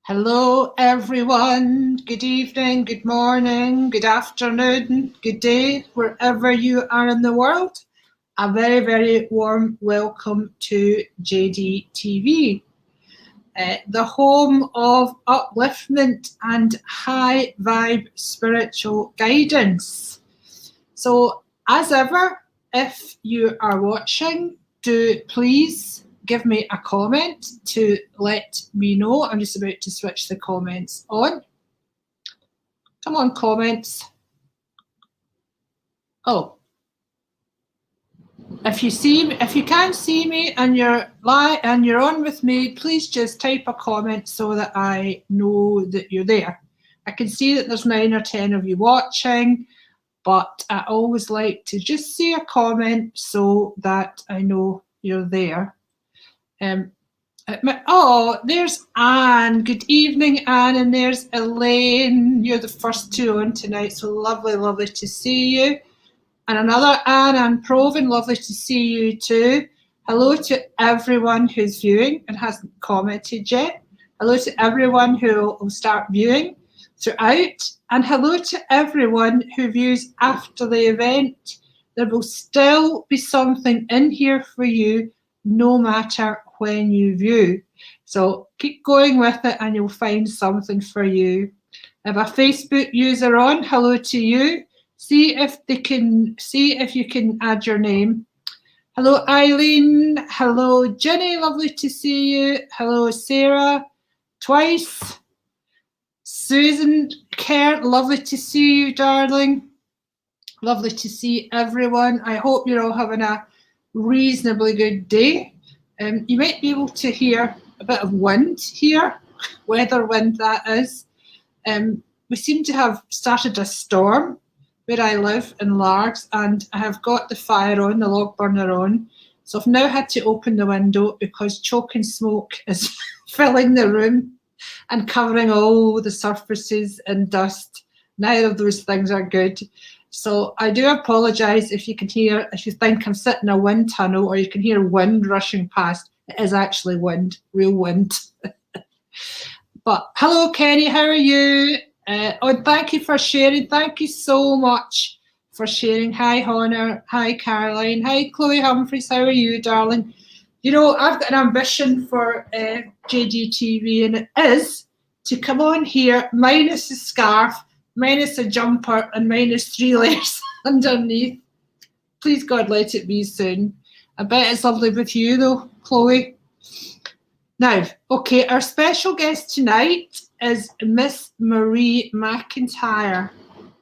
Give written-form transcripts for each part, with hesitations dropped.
Hello, everyone. Good evening, good morning, good afternoon, good day, wherever you are in the world. A very, very warm welcome to JDTV, the home of upliftment and high vibe spiritual guidance. So, as ever, if you are watching, do please give me a comment to let me know. I'm just about to switch the comments on. Come on, comments. Oh, if you can't see me and you're live and you're on with me, please just type a comment so that I know that you're there. I can see that there's 9 or 10 of you watching, but I always like to just see a comment so that I know you're there. Oh, there's Anne. Good evening, Anne, and there's Elaine. You're the first two on tonight, so lovely, lovely to see you. And another Anne Proven, lovely to see you too. Hello to everyone who's viewing and hasn't commented yet. Hello to everyone who will start viewing throughout. And hello to everyone who views after the event. There will still be something in here for you, no matter when you view. So keep going with it and you'll find something for you. I have a Facebook user on. Hello to you. See if you can add your name. Hello, Eileen. Hello, Jenny. Lovely to see you. Hello, Sarah. Twice. Susan Kerr. Lovely to see you, darling. Lovely to see everyone. I hope you're all having a reasonably good day. You might be able to hear a bit of wind here, weather wind that is. We seem to have started a storm where I live in Largs, and I have got the fire on, the log burner on. So I've now had to open the window because choking smoke is filling the room and covering all the surfaces in dust. Neither of those things are good. So I do apologise if you think I'm sitting in a wind tunnel or you can hear wind rushing past. It is actually wind, real wind. But hello, Kenny, how are you? Thank you for sharing. Thank you so much for sharing. Hi, Honor. Hi, Caroline. Hi, Chloe Humphreys. How are you, darling? You know, I've got an ambition for JDTV, and it is to come on here minus a scarf, minus a jumper, and minus 3 layers underneath. Please, God, let it be soon. I bet it's lovely with you, though, Chloe. Now, okay, our special guest tonight is Miss Marie McIntyre.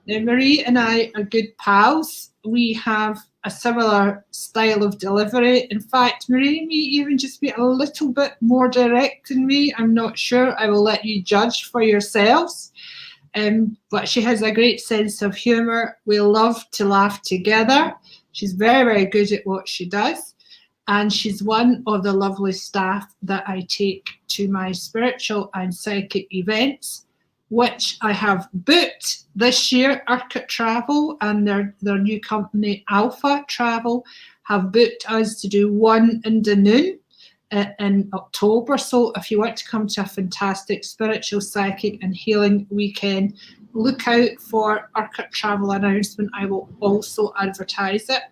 Now, Marie and I are good pals. We have a similar style of delivery. In fact, Marie may even just be a little bit more direct than me. I'm not sure. I will let you judge for yourselves. But she has a great sense of humour. We love to laugh together. She's very, very good at what she does. And she's one of the lovely staff that I take to my spiritual and psychic events, which I have booked this year. Urquhart Travel and their new company, Alpha Travel, have booked us to do one in Dunoon in October. So if you want to come to a fantastic spiritual, psychic and healing weekend, look out for Urquhart Travel announcement. I will also advertise it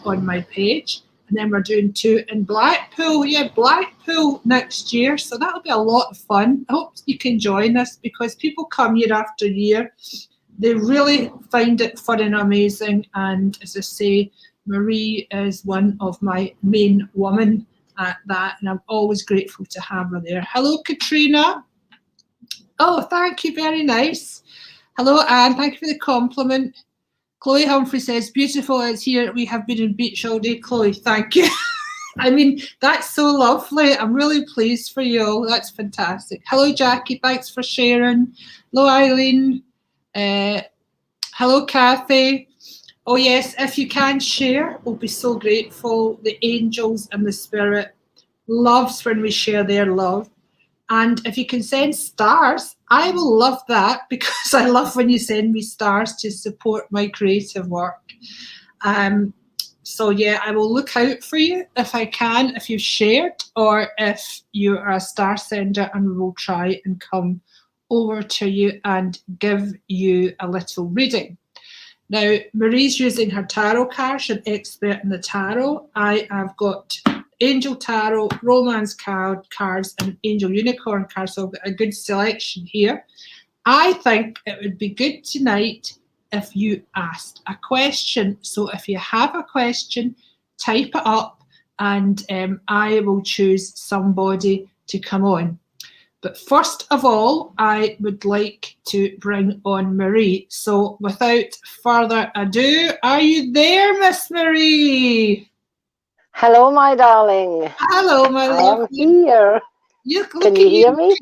on my page. And then we're doing 2 in Blackpool. Yeah, Blackpool next year. So that'll be a lot of fun. I hope you can join us because people come year after year. They really find it fun and amazing. And as I say, Marie is one of my main women at that. And I'm always grateful to have her there. Hello, Katrina. Oh, thank you. Very nice. Hello, Anne. Thank you for the compliment. Chloe Humphrey says, beautiful, it's here. We have been in beach all day. Chloe, thank you. I mean, that's so lovely. I'm really pleased for you all. That's fantastic. Hello, Jackie. Thanks for sharing. Hello, Eileen. Hello, Kathy. Oh, yes, if you can share, we'll be so grateful. The angels and the spirit loves when we share their love. And if you can send stars, I will love that because I love when you send me stars to support my creative work. So yeah, I will look out for you if I can, if you've shared, or if you are a star sender, and we will try and come over to you and give you a little reading. Now, Marie's using her tarot cards, an expert in the tarot. I have got Angel Tarot, Romance cards, and Angel Unicorn cards, so I've got a good selection here. I think it would be good tonight if you asked a question. So if you have a question, type it up, and I will choose somebody to come on. But first of all, I would like to bring on Marie. So without further ado, are you there, Miss Marie? Hello, my darling. Hello, my love. I am here. Can you hear me?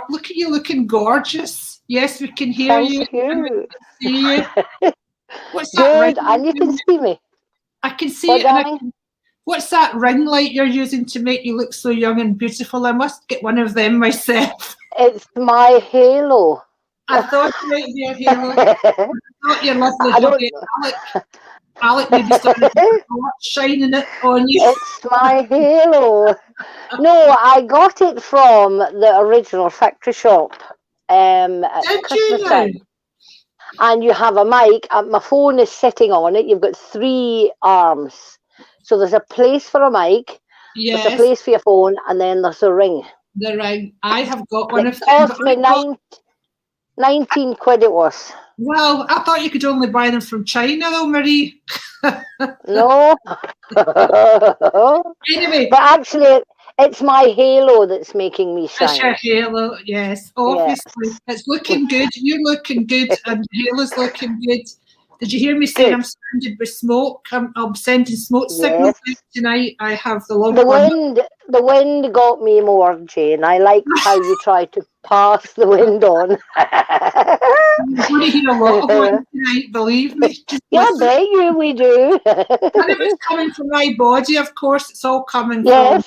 Look at you looking gorgeous. Yes, we can hear you. Thank you. See you. What's that ring? Good, and you can see me. I can see it. And what's that ring light you're using to make you look so young and beautiful? I must get one of them myself. It's my halo. I thought it might be a halo. I thought your lovely hubby Alec maybe started shining it on you. It's my halo. No, I got it from the original factory shop at Christmas time. And you have a mic, and my phone is sitting on it. You've got 3 arms. So there's a place for a mic, yes. There's a place for your phone, and then there's a ring. The ring. I have got one of them. It cost me 19 quid it was. Well, I thought you could only buy them from China though, Marie. No. Anyway. But actually, it's my halo that's making me shine. It's your halo, yes. Obviously. Yes. It's looking good. You're looking good, and halo's looking good. Did you hear me saying I'm surrounded with smoke? I'm sending smoke signals tonight. I have the long The wind got me more, Jane. I like how you try to pass the wind on. You're going to hear a lot of wind tonight, believe me. Yeah, I bet you we do. And if it's coming from my body, of course, it's all coming from.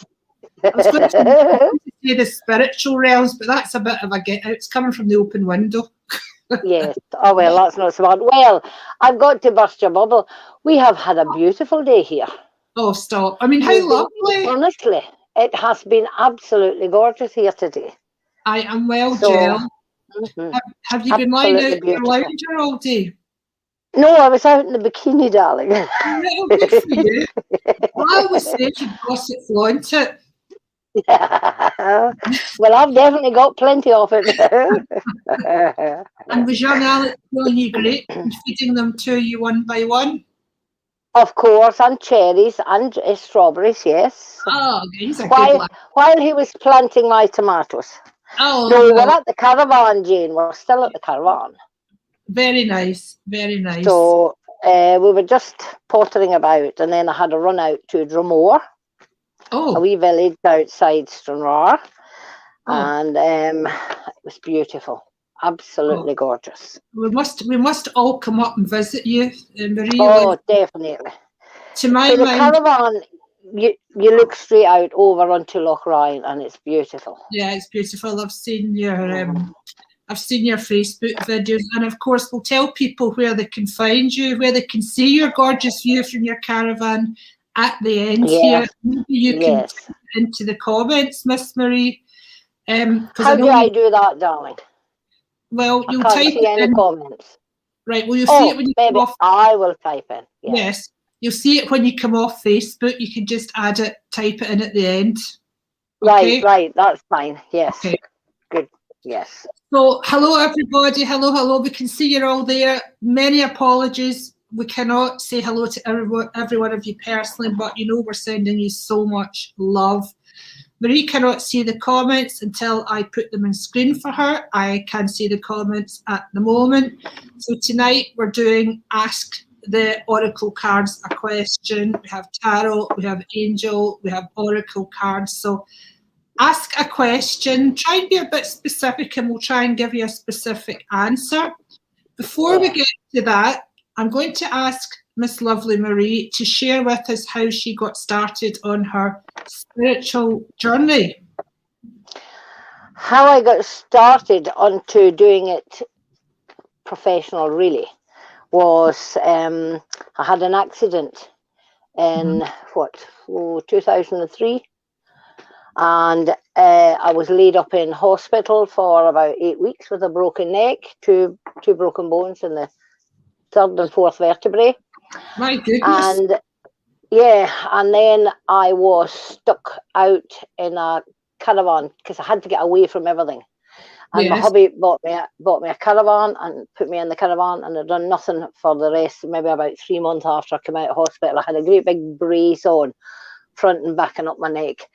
I was going to say the spiritual realms, but that's a bit of a get out. It's coming from the open window. Yes. Oh, well, that's not so bad. Well, I've got to burst your bubble. We have had a beautiful day here. Oh, stop. I mean, how lovely. Honestly, it has been absolutely gorgeous here today. I am well, Jill. Have you been lying out in your lounger all day? No, I was out in the bikini, darling. Oh, good for you. Well, I always said you'd gossip flaunt it. Well, I've definitely got plenty of it. And was young Alec feeling you great and feeding them to you one by one? Of course, and cherries and strawberries, yes. Oh, he's a good while he was planting my tomatoes. Oh, no, we're at the caravan, Jane. We're still at the caravan. Very nice, very nice. So we were just pottering about, and then I had a run out to Dromore. Oh. A wee village outside Stranraer, and it was beautiful, absolutely gorgeous. We must all come up and visit you, Marie. Oh, definitely. To my mind, the caravan, you look straight out over onto Loch Ryan, and it's beautiful. Yeah, it's beautiful. I've seen your Facebook videos, and of course, we'll tell people where they can find you, where they can see your gorgeous view from your caravan. At the end here, maybe you can put into the comments, Miss Marie. How do I do that, darling? Well, you'll type it any in. Comments. Right. Well, you'll see it when you come off. I will type in. Yes, you'll see it when you come off Facebook. You can just add it, type it in at the end. Okay? Right. That's fine. Yes. Okay. Good. Yes. So, hello everybody. Hello. We can see you're all there. Many apologies. We cannot say hello to every one of you personally, but you know we're sending you so much love. Marie cannot see the comments until I put them on screen for her. I can see the comments at the moment. So tonight we're doing Ask the Oracle Cards a Question. We have Tarot, we have Angel, we have Oracle cards. So ask a question, try and be a bit specific, and we'll try and give you a specific answer. Before we get to that, I'm going to ask Miss Lovely Marie to share with us how she got started on her spiritual journey. How I got started onto doing it professional really was I had an accident in what, 2003, and I was laid up in hospital for about 8 weeks with a broken neck, two broken bones in the third and fourth vertebrae. My goodness. And yeah, and then I was stuck out in a caravan because I had to get away from everything. And my hubby bought me a caravan and put me in the caravan, and I'd done nothing for the rest, maybe about 3 months after I came out of hospital. I had a great big brace on, front and back and up my neck.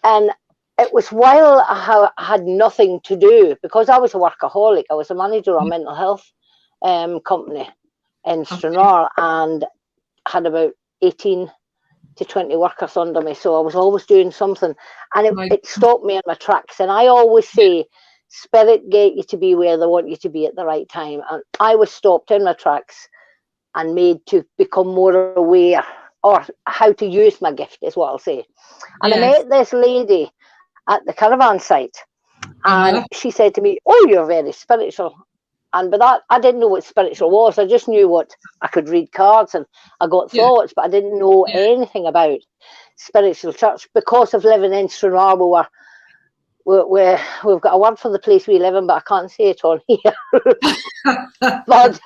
And it was while I had nothing to do, because I was a workaholic. I was a manager of a mental health company in Stranraer, and had about 18 to 20 workers under me. So I was always doing something, and it stopped me in my tracks. And I always say, spirit get you to be where they want you to be at the right time. And I was stopped in my tracks and made to become more aware, or how to use my gift is what I'll say. And I met this lady at the caravan site, and she said to me, "Oh, you're very spiritual." And by that, I didn't know what spiritual was. I just knew what I could read cards, and I got thoughts, but I didn't know anything about spiritual church. Because of living in Stranraer, we've got a word for the place we live in, but I can't say it on here. but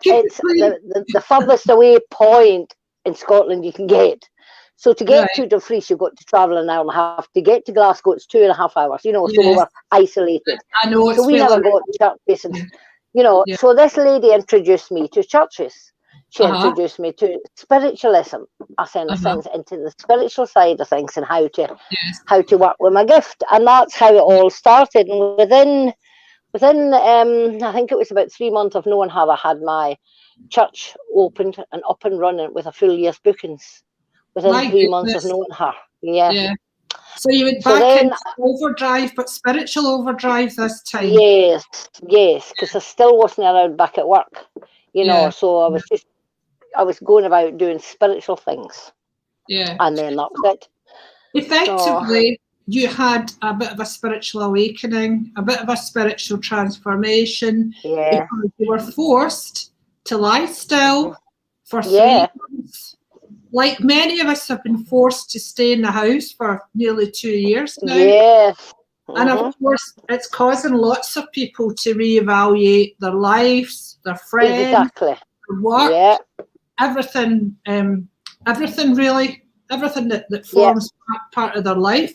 it's the furthest away point in Scotland you can get. So to get to Dumfries, you've got to travel an hour and a half. To get to Glasgow, it's 2.5 hours. You know, so we were isolated. I know. So we never got to churches. And, you know, so this lady introduced me to churches. She introduced me to spiritualism, as in a sense, into the spiritual side of things, and how to work with my gift. And that's how it all started. And within I think it was about 3 months of knowing how I had my church opened and up and running with a full year's bookings. Within 3 months of knowing her. Yeah. So you went back into overdrive, but spiritual overdrive this time. Yes, because I still wasn't allowed back at work, you know, so I was going about doing spiritual things. Yeah. And then that was it. Effectively, you had a bit of a spiritual awakening, a bit of a spiritual transformation. Yeah. Because you were forced to lie still for 3 months. Like many of us have been forced to stay in the house for nearly 2 years now. Yes. And of course, it's causing lots of people to reevaluate their lives, their friends, their work, everything really, everything that forms part of their life.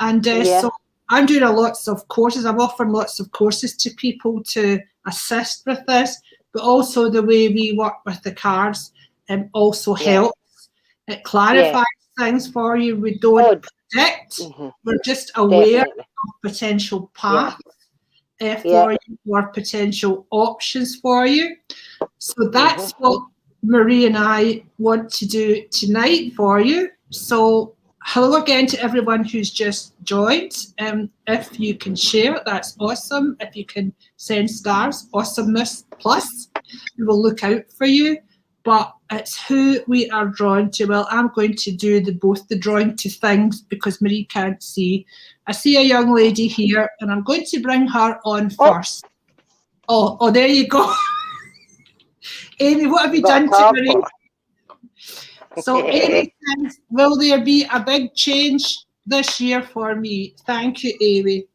And so I'm doing lots of courses. I'm offering lots of courses to people to assist with this, but also the way we work with the cards also helps. It clarifies things for you. We don't predict. We're just aware of potential paths for you, or potential options for you. So that's what Marie and I want to do tonight for you. So hello again to everyone who's just joined. If you can share, that's awesome. If you can send stars, awesomeness plus, we will look out for you. But it's who we are drawn to. Well, I'm going to do both the drawing to things because Marie can't see. I see a young lady here, and I'm going to bring her on first. Oh, there you go. Amy, what have you done to Marie? So Amy says, will there be a big change this year for me? Thank you, Amy.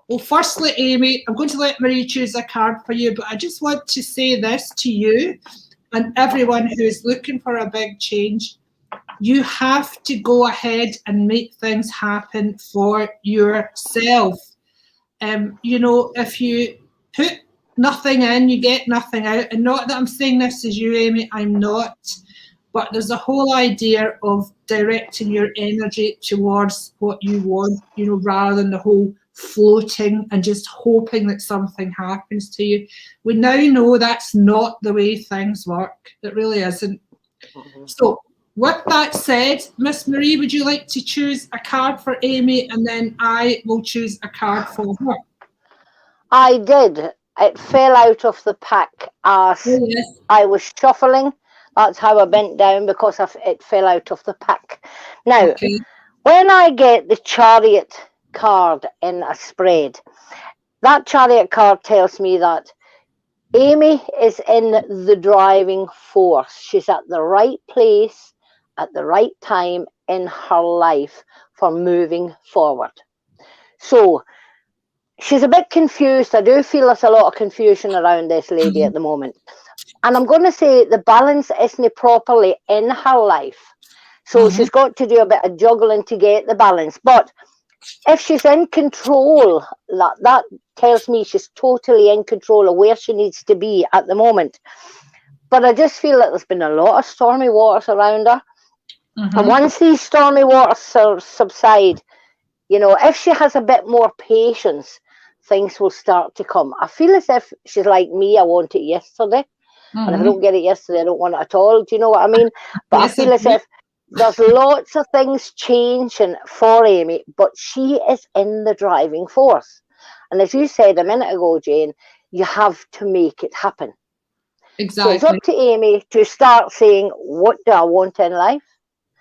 Well, firstly, Amy, I'm going to let Marie choose a card for you, but I just want to say this to you and everyone who is looking for a big change. You have to go ahead and make things happen for yourself. You know, if you put nothing in, you get nothing out. And not that I'm saying this as you, Amy, I'm not. But there's a whole idea of directing your energy towards what you want, you know, rather than the whole floating and just hoping that something happens to you. We now know that's not the way things work. It really isn't. So with that said, Miss Marie, would you like to choose a card for Amy, and then I will choose a card for her? I did. It fell out of the pack as I was shuffling. That's how I bent down, because it fell out of the pack. Now, when I get the Chariot card in a spread, that Chariot card tells me that Amy is in the driving force. She's at the right place at the right time in her life for moving forward. So she's a bit confused. I do feel there's a lot of confusion around this lady at the moment. And I'm going to say the balance isn't properly in her life. So she's got to do a bit of juggling to get the balance. But if she's in control, that tells me she's totally in control of where she needs to be at the moment. But I just feel that there's been a lot of stormy waters around her. And once these stormy waters subside, you know, if she has a bit more patience, things will start to come. I feel as if she's like me, I want it yesterday. And if I don't get it yesterday, I don't want it at all. Do you know what I mean? But yes, I feel as if there's lots of things changing for Amy, but she is in the driving force. And as you said a minute ago, Jane, you have to make it happen. Exactly. So it's up to Amy to start saying, what do I want in life?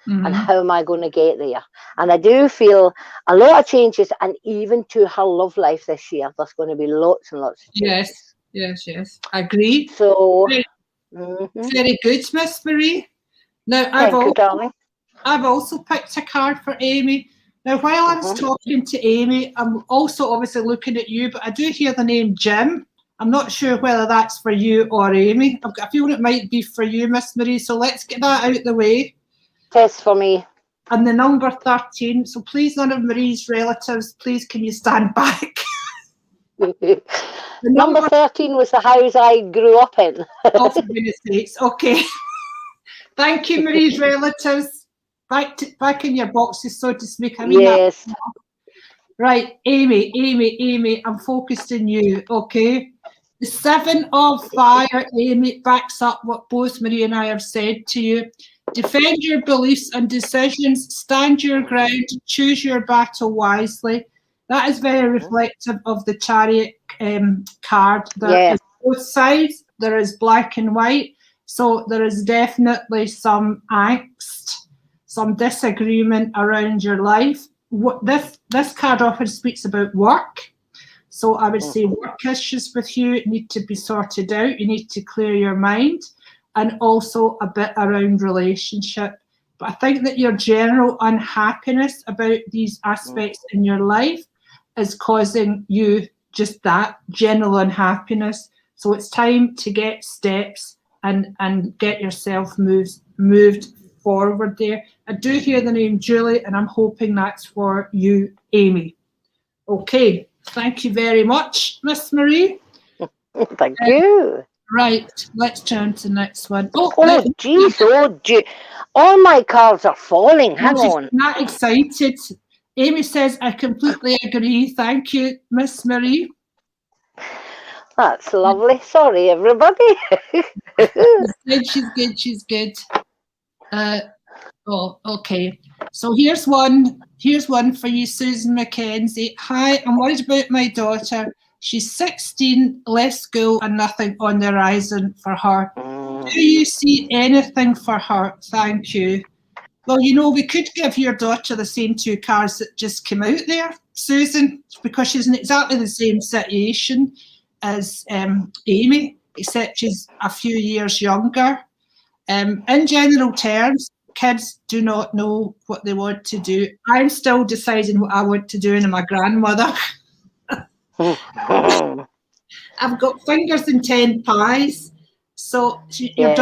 And how am I going to get there? And I do feel a lot of changes, and even to her love life this year, there's going to be lots and lots of changes. Yes. I agree. So, very good, Miss Marie. Now, I've also picked a card for Amy. Now, while I was talking to Amy, I'm also obviously looking at you, but I do hear the name Jim. I'm not sure whether that's for you or Amy. I've got a feeling it might be for you, Miss Marie, so let's get that out of the way. Test for me. And the number 13, so please, none of Marie's relatives, please can you stand back? Number 13 was the house I grew up in. Oh, for goodness sakes. Okay. Thank you, Marie's relatives. Back in your boxes, so to speak. I mean, yes. Right, Amy, I'm focused on you, okay? The 7 of Fire, Amy, backs up what both Marie and I have said to you. Defend your beliefs and decisions, stand your ground, choose your battle wisely. That is very reflective of the Chariot card. There is both sides, there is black and white, so there is definitely some angst, some disagreement around your life. What this card often speaks about work. So I would say work issues with you need to be sorted out. You need to clear your mind, and also a bit around relationship. But I think that your general unhappiness about these aspects in your life is causing you just that general unhappiness. So it's time to get steps and get yourself moved forward there. I do hear the name Julie, and I'm hoping that's for you, Amy. Okay, thank you very much, Miss Marie. Thank you. Right, let's turn to the next one. Geez, all my cards are falling. Hang on. I'm not excited. Amy says, I completely agree. Thank you, Miss Marie. That's lovely. Sorry, everybody. She's good. Okay. So here's one for you, Susan McKenzie. Hi, I'm worried about my daughter. She's 16, left school and nothing on the horizon for her. Do you see anything for her? Thank you. Well, you know, we could give your daughter the same 2 cards that just came out there, Susan, because she's in exactly the same situation as Amy, except she's a few years younger. In general terms, kids do not know what they want to do. I'm still deciding what I want to do, and I'm a grandmother. I've got fingers in 10 pies. So your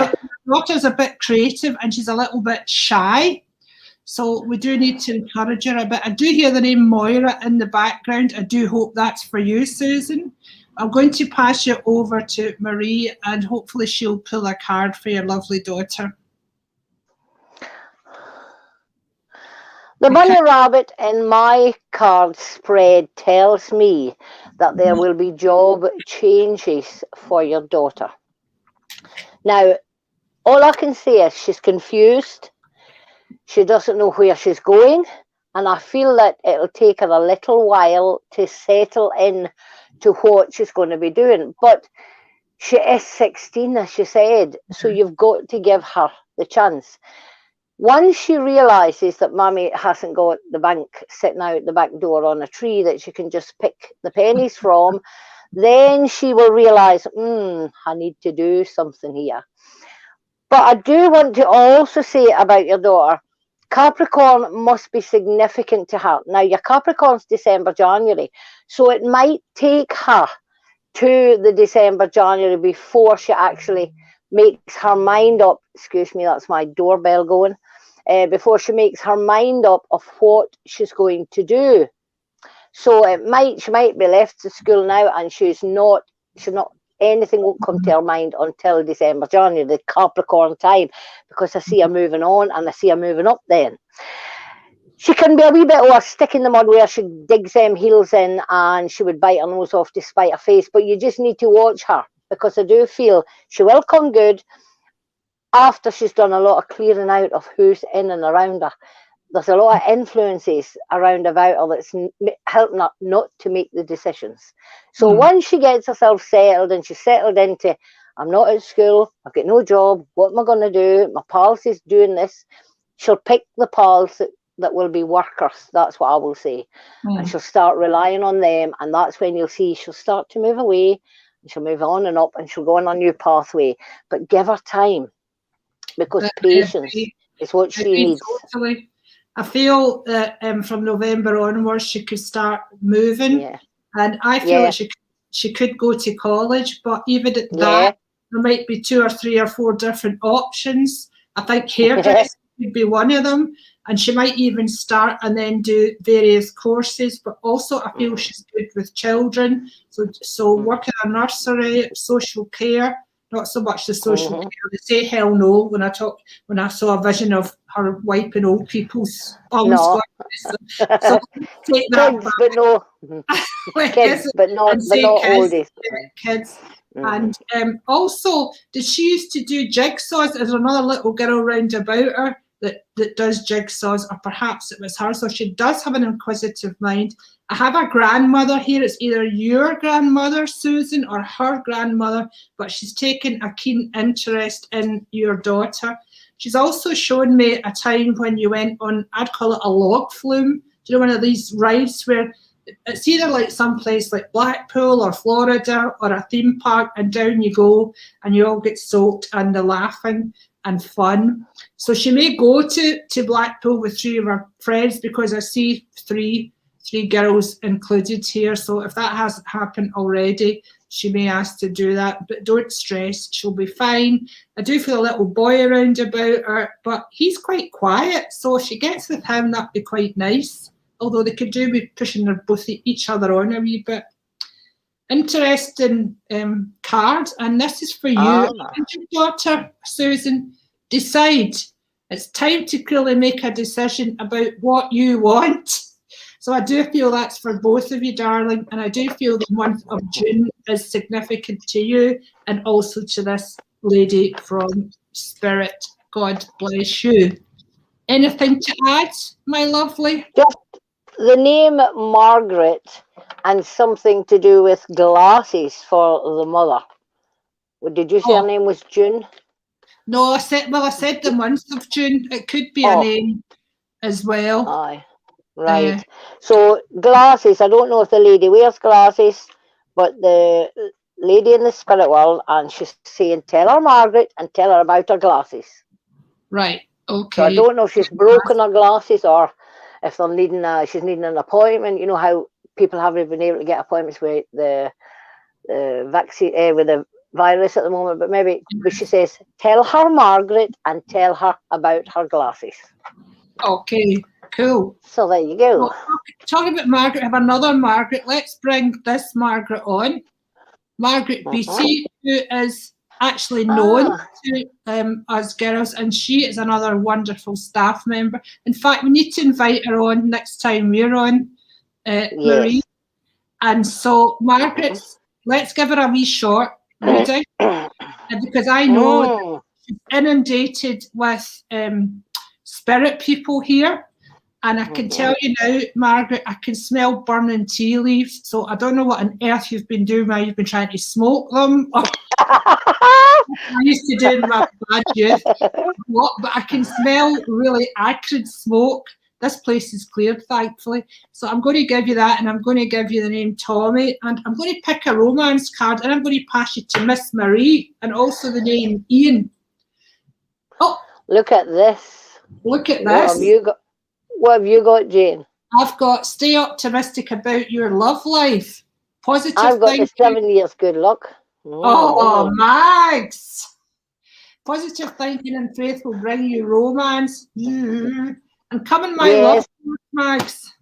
daughter's a bit creative and she's a little bit shy. So we do need to encourage her a bit. I do hear the name Moira in the background. I do hope that's for you, Susan. I'm going to pass you over to Marie, and hopefully she'll pull a card for your lovely daughter. The bunny rabbit in my card spread tells me that there will be job changes for your daughter. Now, all I can say is she's confused. She doesn't know where she's going. And I feel that it'll take her a little while to settle in to what she's going to be doing. But she is 16, as she said, so you've got to give her the chance. Once she realises that Mummy hasn't got the bank sitting out the back door on a tree that she can just pick the pennies from, then she will realise, I need to do something here. But I do want to also say about your daughter, Capricorn must be significant to her. Now, your Capricorn's December, January, so it might take her to the December, January before she actually makes her mind up. Excuse me, that's my doorbell going. Before she makes her mind up of what she's going to do. So she might be left to school now, and she's not, anything won't come to her mind until December, January, the Capricorn time, because I see her moving on and I see her moving up then. She can be a wee bit of a stick in the mud where she digs them heels in and she would bite her nose off to spite her face, but you just need to watch her, because I do feel she will come good after she's done a lot of clearing out of who's in and around her. There's a lot of influences around about her that's helping her not to make the decisions. So once she gets herself settled and she's settled into, I'm not at school, I've got no job, what am I going to do? My pals is doing this. She'll pick the pals that will be workers, that's what I will say. And she'll start relying on them, and that's when you'll see she'll start to move away, and she'll move on and up, and she'll go on a new pathway. But give her time, because patience is what she needs. Totally. I feel that from November onwards she could start moving, and I feel that she could go to college, but even at that, there might be 2 or 3 or 4 different options. I think hairdressing could be one of them, and she might even start and then do various courses. But also, I feel she's good with children, so work in a nursery, social care. Not so much the social care. They say hell no when I saw a vision of her wiping old people's bums. No. So take that kids, back. but no. Kids, but not oldies. Kids. And also, did she used to do jigsaws? There's another little girl round about her that does jigsaws, or perhaps it was her. So she does have an inquisitive mind. I have a grandmother here. It's either your grandmother, Susan, or her grandmother, but she's taken a keen interest in your daughter. She's also shown me a time when you went on, I'd call it a log flume. Do you know, one of these rides where it's either like someplace like Blackpool or Florida or a theme park, and down you go and you all get soaked and the laughing and fun. So she may go to Blackpool with 3 of her friends, because I see three girls included here. So if that hasn't happened already, she may ask to do that, but don't stress, she'll be fine. I do feel a little boy around about her, but he's quite quiet, so if she gets with him, that'd be quite nice. Although they could do with pushing each other on a wee bit. Interesting card, and this is for you. And your daughter, Susan, decide. It's time to clearly make a decision about what you want. So I do feel that's for both of you, darling, and I do feel the month of June is significant to you and also to this lady from Spirit. God bless you. Anything to add, my lovely? Just the name Margaret and something to do with glasses for the mother. Did you say her name was June? No, I said the month of June. It could be a name as well. Aye. Right. So glasses, I don't know if the lady wears glasses, but the lady in the spirit world, and she's saying, tell her Margaret and tell her about her glasses. Right. Okay. So I don't know if she's broken her glasses or if they're needing she's needing an appointment. You know how people haven't been able to get appointments with the vaccine, with the virus at the moment, but she says, tell her Margaret and tell her about her glasses. Okay. Cool. So there you go. Well, talking about Margaret, I have another Margaret. Let's bring this Margaret on. Margaret BC, who is actually known to us girls, and she is another wonderful staff member. In fact, we need to invite her on next time we're on, Marie. And so, Margaret, let's give her a wee short reading, because I know she's inundated with spirit people here. And I can tell you now, Margaret, I can smell burning tea leaves. So I don't know what on earth you've been doing while you've been trying to smoke them. I used to do in my bad youth. But I can smell really acrid smoke. This place is cleared, thankfully. So I'm going to give you that, and I'm going to give you the name Tommy. And I'm going to pick a romance card, and I'm going to pass you to Miss Marie, and also the name Ian. Look at this. Look at What have this. you got? What have you got, Jane? I've got stay optimistic about your love life. Positive I've got the thinking. 7 years good luck. Oh, Mags. Positive thinking and faith will bring you romance. And come in my love, Mags.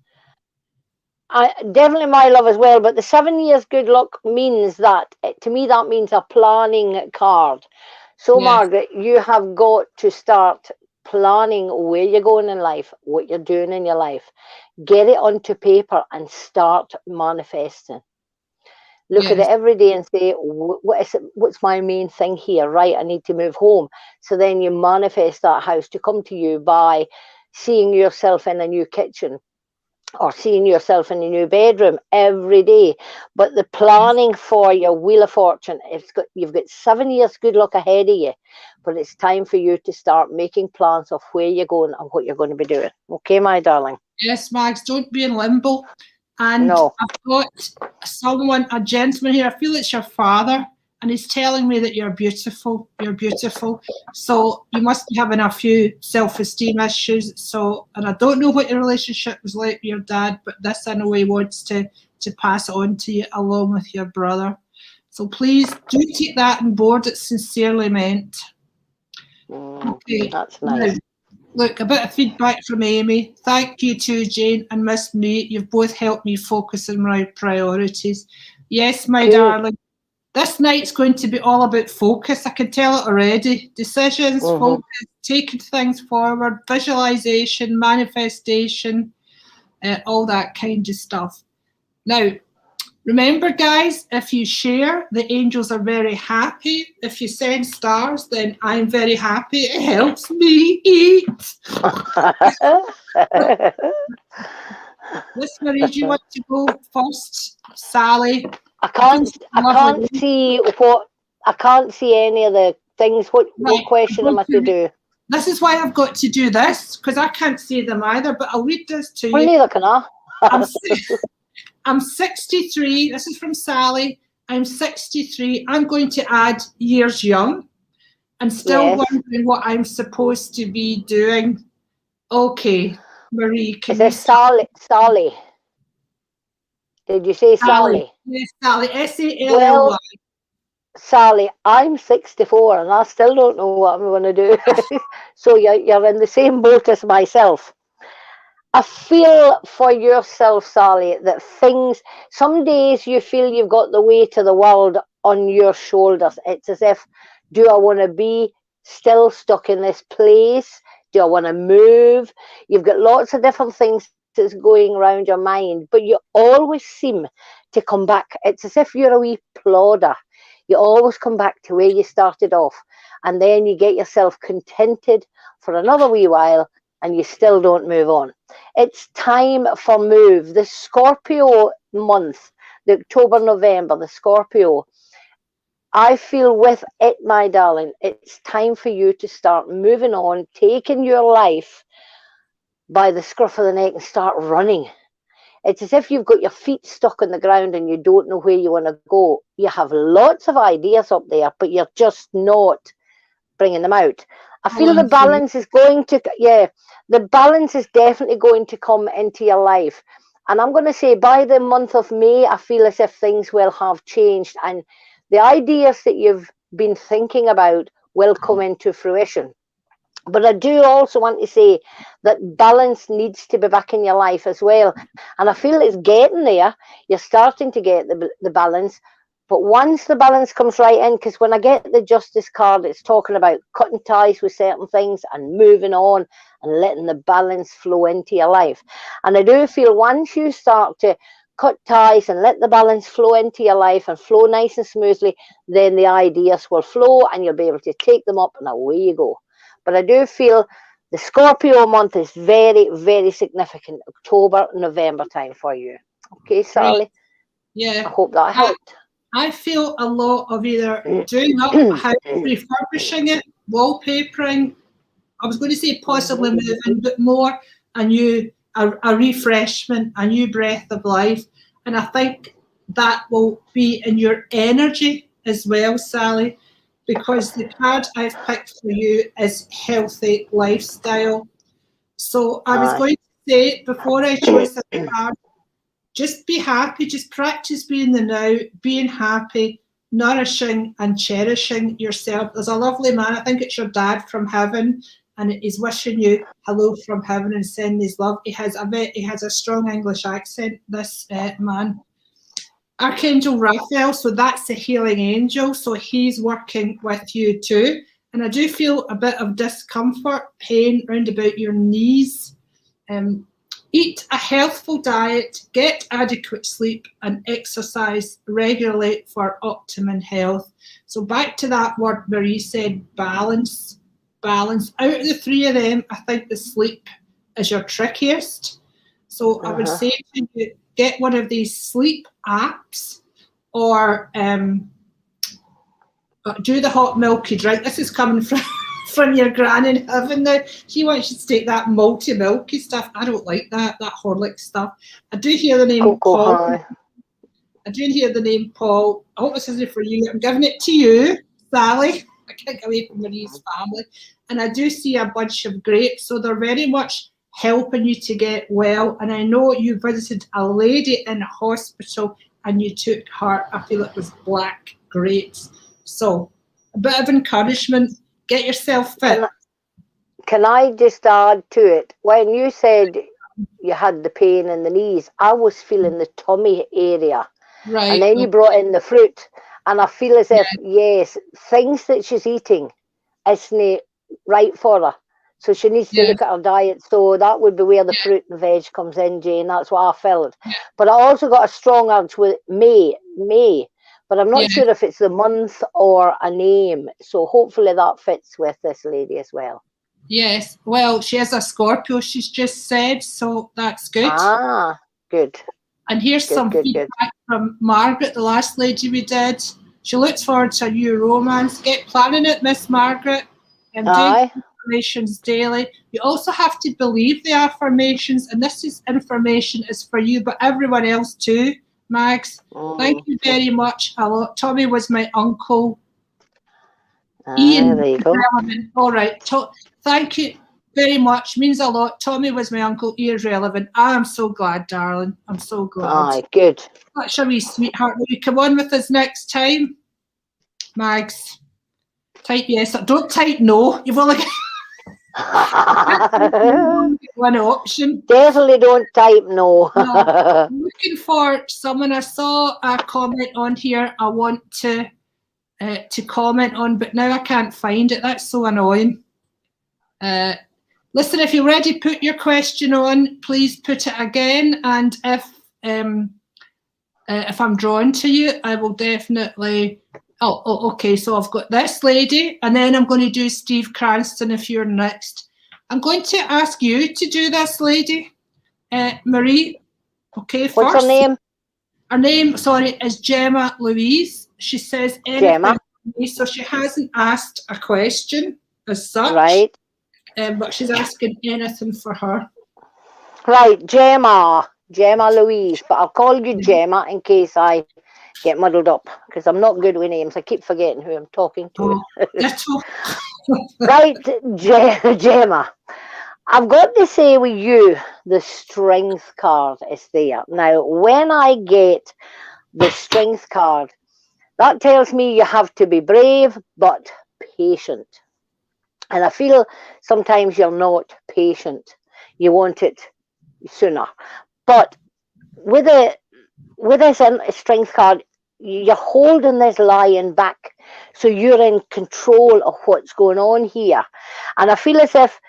Definitely my love as well, but the 7 years good luck means that, to me, that means a planning card. So, Yes. Margaret, you have got to start planning where you're going in life, what you're doing in your life. Get it onto paper and start manifesting. Look at it every day and say, what's my main thing here? Right, I need to move home. So then you manifest that house to come to you by seeing yourself in a new kitchen or seeing yourself in a new bedroom every day. But the planning for your Wheel of Fortune, you've got 7 years good luck ahead of you, but it's time for you to start making plans of where you're going and what you're going to be doing. Okay, my darling? Yes, Mags, don't be in limbo. And no. I've got a gentleman here, I feel it's your father, and he's telling me that you're beautiful. You're beautiful. So you must be having a few self-esteem issues. So, and I don't know what your relationship was like with your dad, but this I know he wants to pass on to you along with your brother. So please do take that on board. It's sincerely meant. Okay. That's nice. Now, look, a bit of feedback from Amy. Thank you too, Jane and Miss Me. You've both helped me focus on my priorities. Yes, my darling. This night's going to be all about focus. I can tell it already. Decisions, focus, taking things forward, visualization, manifestation, all that kind of stuff. Now, remember, guys, if you share, the angels are very happy. If you send stars, then I'm very happy. It helps me eat. Miss Marie, do you want to go first? Sally? I can't see any of the things. What question am I to do? This is why I've got to do this, because I can't see them either, but I'll read this to you. Neither can I. I'm 63. This is from Sally. I'm 63. I'm going to add years young and still wondering what I'm supposed to be doing. Okay, Marie, Is this Sally? Did you say Sally? Yes, Sally. S-A-L-L-Y. Well, Sally, I'm 64 and I still don't know what I'm going to do. So you're in the same boat as myself. I feel for yourself, Sally, that some days you feel you've got the weight of the world on your shoulders. It's as if, do I want to be still stuck in this place? Do I want to move? You've got lots of different things that's going around your mind, but you always seem to come back. It's as if you're a wee plodder. You always come back to where you started off, and then you get yourself contented for another wee while, and you still don't move on. It's time for move. The Scorpio month, the October, November, the Scorpio, I feel with it, my darling, it's time for you to start moving on, taking your life by the scruff of the neck and start running. It's as if you've got your feet stuck on the ground and you don't know where you want to go. You have lots of ideas up there, but you're just not bringing them out. I feel the balance is the balance is definitely going to come into your life. And I'm going to say by the month of May, I feel as if things will have changed and the ideas that you've been thinking about will come into fruition. But I do also want to say that balance needs to be back in your life as well. And I feel it's getting there. You're starting to get the balance. But once the balance comes right in, because when I get the Justice card, it's talking about cutting ties with certain things and moving on and letting the balance flow into your life. And I do feel once you start to cut ties and let the balance flow into your life and flow nice and smoothly, then the ideas will flow and you'll be able to take them up and away you go. But I do feel the Scorpio month is very, very significant. October, November time for you. Okay, Sally? Yeah. I hope that helped. I feel a lot of either doing up a house, refurbishing it, wallpapering. I was going to say possibly moving, but more a refreshment, a new breath of life. And I think that will be in your energy as well, Sally. because the card I've picked for you is healthy lifestyle. So I was going to say, before I chose the card, just be happy, just practice being the now, being happy, nourishing and cherishing yourself. There's a lovely man, I think it's your dad from heaven, and he's wishing you hello from heaven and sending his love. He has a strong English accent, this man. Archangel Raphael, so that's the healing angel, so he's working with you too. And I do feel a bit of discomfort, pain round about your knees. Eat a healthful diet, get adequate sleep and exercise regularly for optimum health. So back to that word Marie said, balance. Balance. Out of the three of them, I think the sleep is your trickiest. So I would say to you, get one of these sleep apps, or do the hot milky drink. This is coming from your gran in heaven now. She wants you to take that multi milky stuff. I don't like that Horlick stuff. I do hear the name Paul. I do hear the name Paul. I hope this isn't for you. I'm giving it to you, Sally. I can't get away from Marie's family. And I do see a bunch of grapes. So they're very much helping you to get well. And I know you visited a lady in hospital and you took her, I feel it was black grapes. So a bit of encouragement, get yourself fit. Can I just add to it? When you said you had the pain in the knees, I was feeling the tummy area. Right. And then you brought in the fruit. And I feel as if, yes, things that she's eating isn't right for her. So she needs to look at her diet. So that would be where the fruit and veg comes in, Jane. That's what I felt. But I also got a strong urge with May. But I'm not sure if it's the month or a name. So hopefully that fits with this lady as well. Yes. Well, she has a Scorpio, she's just said. So that's good. Ah, good. And here's some feedback from Margaret, the last lady we did. She looks forward to a new romance. Get planning it, Miss Margaret. And doing affirmations daily. You also have to believe the affirmations, and this information is for you, but everyone else too, Mags. Thank you very much. Hello. Tommy was my uncle. Ian, there you go. Relevant. All right. Thank you very much. Means a lot. Tommy was my uncle. Ian's relevant. I am so glad, darling. I'm so glad. Good. Such a wee sweetheart. Will you come on with us next time, Mags? Type yes. Don't type no. You've only got one option. Definitely don't type no. I'm looking for someone. I saw a comment on here I want to comment on, but now I can't find it. That's so annoying. Listen, if you're ready, put your question on. Please put it again, and if I'm drawn to you, I will definitely. Oh, okay. So I've got this lady, and then I'm going to do Steve Cranston if you're next. I'm going to ask you to do this lady, Marie. Okay, what's her name? Her name, sorry, is Gemma Louise. She says anything. Gemma. So she hasn't asked a question as such. Right. But she's asking anything for her. Right, Gemma Louise, but I'll call you Gemma in case I get muddled up, because I'm not good with names. I keep forgetting who I'm talking to. Right, Gemma. I've got to say with you, the strength card is there. Now, when I get the strength card, that tells me you have to be brave, but patient. And I feel sometimes you're not patient. You want it sooner. But with this strength card, you're holding this lion back. So you're in control of what's going on here. And I feel as if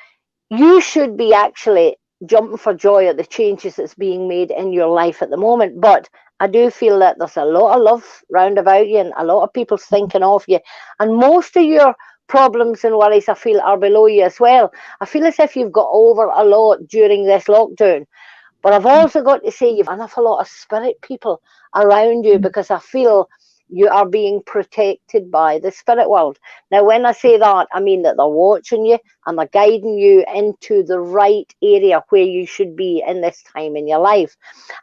you should be actually jumping for joy at the changes that's being made in your life at the moment. But I do feel that there's a lot of love round about you, and a lot of people thinking of you. And most of your problems and worries, I feel, are below you as well. I feel as if you've got over a lot during this lockdown. But I've also got to say you've an awful lot of spirit people around you, because I feel you are being protected by the spirit world. Now, when I say that, I mean that they're watching you and they're guiding you into the right area where you should be in this time in your life.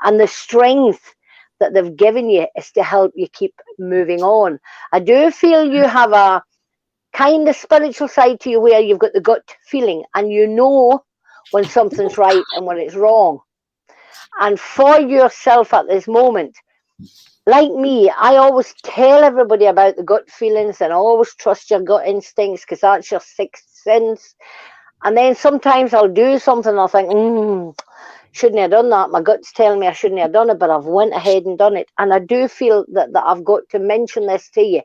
And the strength that they've given you is to help you keep moving on. I do feel you have kind of spiritual side to you where you've got the gut feeling and you know when something's right and when it's wrong. And for yourself at this moment, like me, I always tell everybody about the gut feelings and always trust your gut instincts because that's your sixth sense. And then sometimes I'll do something and I'll think, shouldn't have done that. My gut's telling me I shouldn't have done it, but I've went ahead and done it. And I do feel that I've got to mention this to you.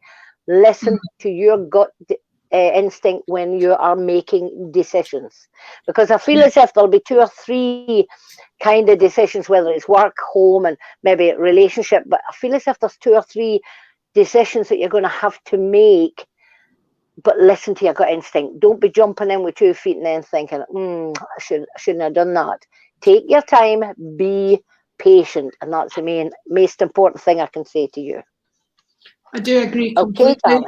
Listen to your gut instinct when you are making decisions. Because I feel as if there'll be 2 or 3 kind of decisions, whether it's work, home, and maybe relationship. But I feel as if there's 2 or 3 decisions that you're going to have to make. But listen to your gut instinct. Don't be jumping in with 2 feet and then thinking, I shouldn't have done that. Take your time, be patient, and that's the most important thing I can say to you. I do agree completely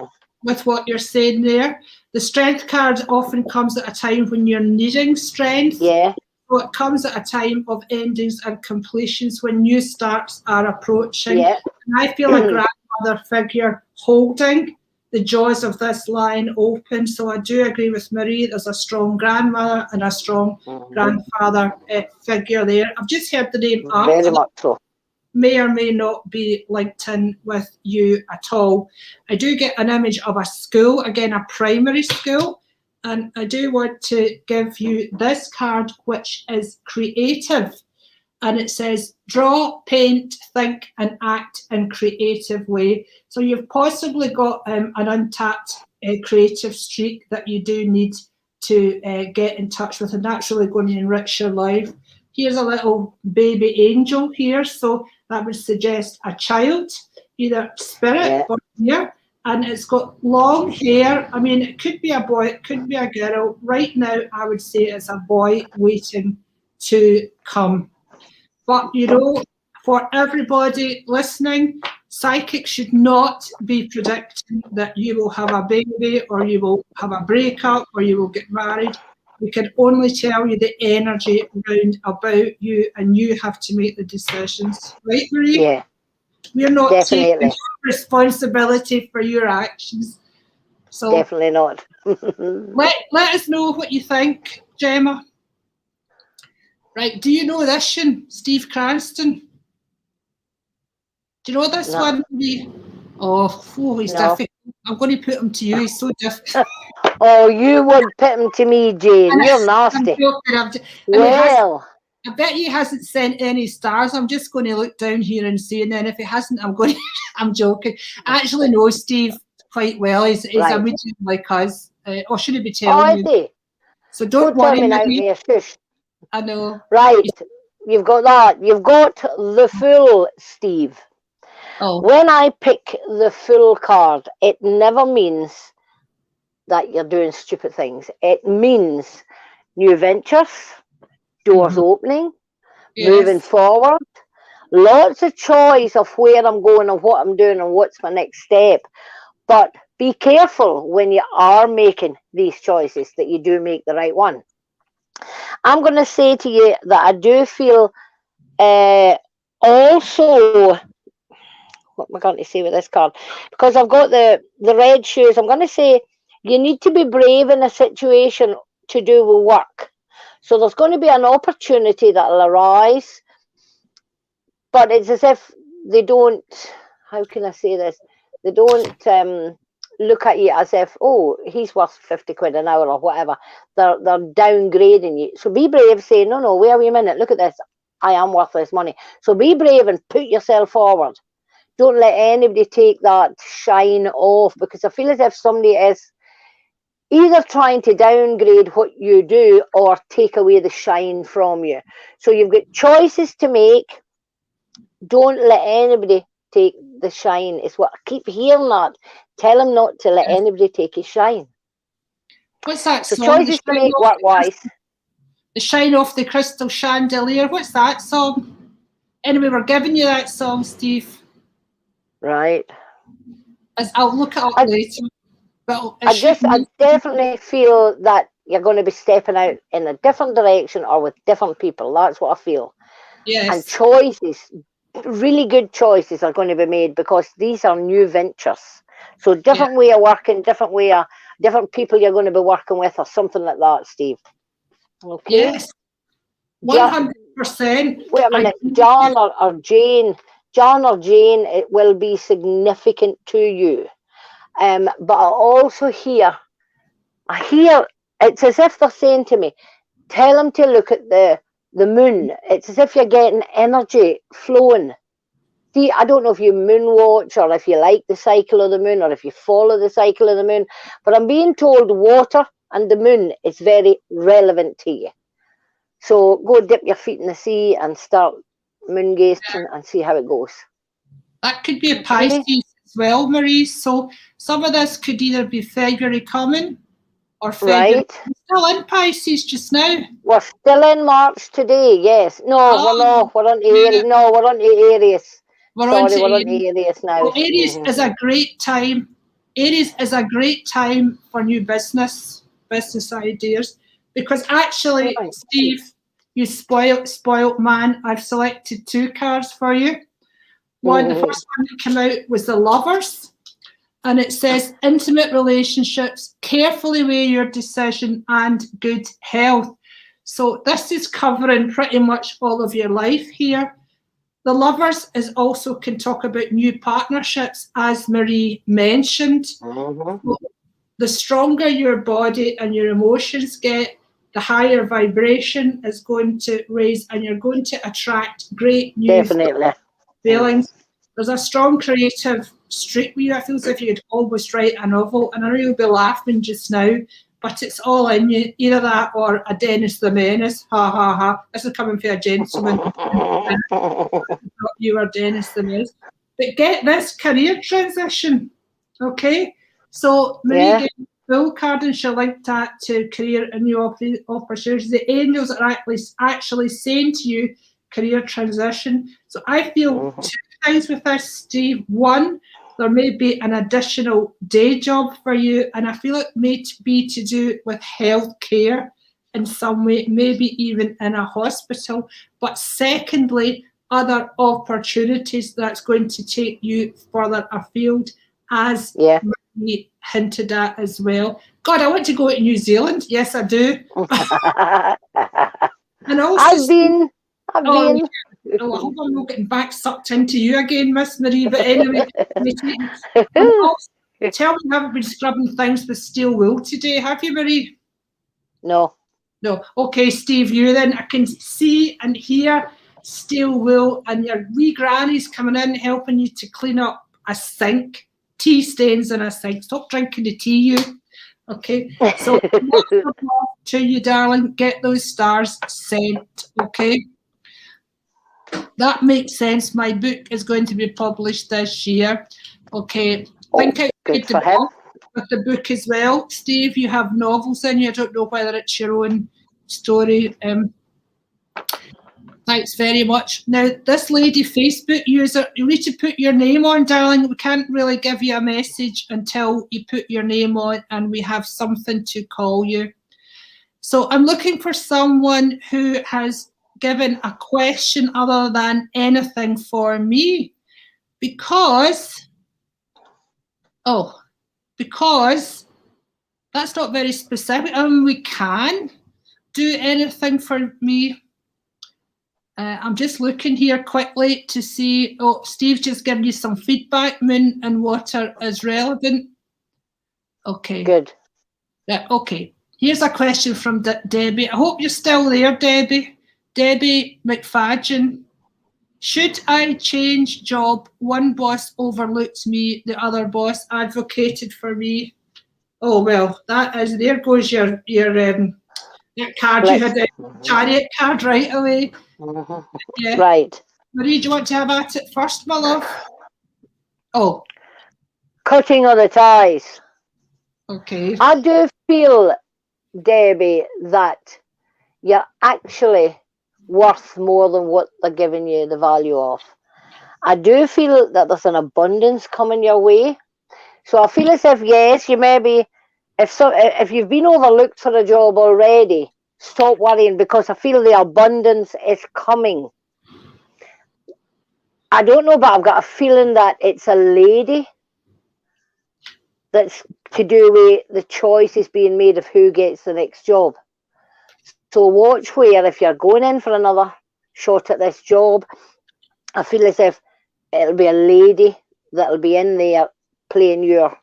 with what you're saying there. The strength card often comes at a time when you're needing strength. Yeah. So it comes at a time of endings and completions when new starts are approaching. Yeah. And I feel a grandmother figure holding the jaws of this line open. So I do agree with Marie. There's a strong grandmother and a strong grandfather figure there. I've just heard the name up. Very much so. May or may not be linked in with you at all. I do get an image of a school, again, a primary school. And I do want to give you this card, which is creative. And it says, draw, paint, think, and act in creative way. So you've possibly got an untapped creative streak that you do need to get in touch with, and that's really going to enrich your life. Here's a little baby angel here. So that would suggest a child, either spirit or here. And it's got long hair. I mean, it could be a boy, it could be a girl. Right now, I would say it's a boy waiting to come. But, you know, for everybody listening, psychics should not be predicting that you will have a baby or you will have a breakup or you will get married. We can only tell you the energy around about you, and you have to make the decisions. Right, Marie? Yeah. We're not taking responsibility for your actions. So definitely not. let us know what you think, Gemma. Right, do you know this one, Steve Cranston? Do you know this one? Oh, he's difficult. I'm going to put him to you. He's so difficult. Oh, you would put him to me, Jane. You're nasty. Well, I bet he hasn't sent any stars. I'm just going to look down here and see, and then if he hasn't, I'm joking. I actually know Steve quite well. He's a medium like us. Or should I be telling you? So don't worry. I know. Right, you've got that. You've got the Fool, Steve. Oh. When I pick the Fool card, it never means that you're doing stupid things. It means new ventures, doors opening, moving forward, lots of choice of where I'm going and what I'm doing and what's my next step. But be careful when you are making these choices that you do make the right one. I'm going to say to you that I do feel also, what am I going to say with this card? Because I've got the red shoes, I'm going to say you need to be brave in a situation to do with work. So there's going to be an opportunity that will arise, but it's as if they don't, how can I say this? They don't look at you as if, oh, he's worth 50 quid an hour or whatever. They're downgrading you. So be brave, say, no, wait a minute, look at this. I am worth this money. So be brave and put yourself forward. Don't let anybody take that shine off, because I feel as if somebody is either trying to downgrade what you do or take away the shine from you. So you've got choices to make. Don't let anybody take the shine. It's what I keep hearing that. Tell him not to let anybody take his shine. What's that so song? Choices to make work-wise. The Shine Off the Crystal Chandelier. What's that song? Anyway, we're giving you that song, Steve. Right. I'll look it up later. But I definitely feel that you're going to be stepping out in a different direction or with different people. That's what I feel. Yes. And choices, really good choices are going to be made, because these are new ventures. So different way of working, different way of different people you're going to be working with, or something like that, Steve. Okay. Yes, 100%. Wait a minute, John or Jane. John or Jane, it will be significant to you. But I hear it's as if they're saying to me, tell them to look at the moon. It's as if you're getting energy flowing. See, I don't know if you moon watch or if you like the cycle of the moon or if you follow the cycle of the moon, but I'm being told water and the moon is very relevant to you. So go dip your feet in the sea and start moon gazing and see how it goes. That could be a Pisces as well, Marie. So some of this could either be February coming or February. Right. We're still in Pisces just now. We're still in March today, yes. No, we're not. We're on Aries. No, we're on Aries. We're on Aries now. Well, Aries is a great time. Aries is a great time for new business ideas, because actually, Steve, you spoilt man. I've selected 2 cards for you. The first one that came out was the Lovers, and it says intimate relationships, carefully weigh your decision, and good health. So this is covering pretty much all of your life here. The Lovers is also can talk about new partnerships, as Marie mentioned. So the stronger your body and your emotions get, the higher vibration is going to raise, and you're going to attract great new feelings. There's a strong creative streak with you. I feel as if you could almost write a novel, and I know you'll be laughing just now, but it's all in you, either that or a Dennis the Menace. Ha ha ha. This is coming for a gentleman. You are Dennis the Menace. But get this career transition, okay? So Marie gave the full card and she'll link that to career and new opportunities. The angels are actually saying to you, career transition. So I feel 2 things with this, Steve. 1, there may be an additional day job for you, and I feel it may be to do with healthcare in some way, maybe even in a hospital. But secondly, other opportunities that's going to take you further afield, as we hinted at as well. God, I want to go to New Zealand. Yes, I do. And also, I've been. Oh, I hope I'm not getting back sucked into you again, Miss Marie. But anyway, tell me you haven't been scrubbing things with steel wool today, have you, Marie? No. No. Okay, Steve, you then. I can see and hear steel wool, and your wee granny's coming in helping you to clean up a sink. Tea stains in a sink. Stop drinking the tea, you. Okay. So to you, darling. Get those stars sent. Okay. That makes sense. My book is going to be published this year. Okay. Think outside with the book as well. Steve, you have novels in you. I don't know whether it's your own story. Thanks very much. Now, this lady Facebook user, you need to put your name on, darling. We can't really give you a message until you put your name on and we have something to call you. So I'm looking for someone who has given a question other than anything for me, because that's not very specific. We can do anything for me. I'm just looking here quickly to see. Oh, Steve's just giving you some feedback. Moon and water is relevant. Okay. Good. Yeah, okay. Here's a question from Debbie. I hope you're still there, Debbie. Debbie McFadgen. Should I change job? One boss overlooked me. The other boss advocated for me. Oh, well, that is, there goes your that card you had, a chariot card right away. Yeah. Right. Marie, do you want to have at it first, my love? Oh. Cutting of the ties. Okay. I do feel, Debbie, that you're actually worth more than what they're giving you the value of. I do feel that there's an abundance coming your way. So I feel as if, yes, you maybe, if you've been overlooked for a job already, stop worrying, because I feel the abundance is coming. I don't know, but I've got a feeling that it's a lady that's to do with the choices being made of who gets the next job. So watch where, if you're going in for another shot at this job, I feel as if it'll be a lady that'll be in there playing your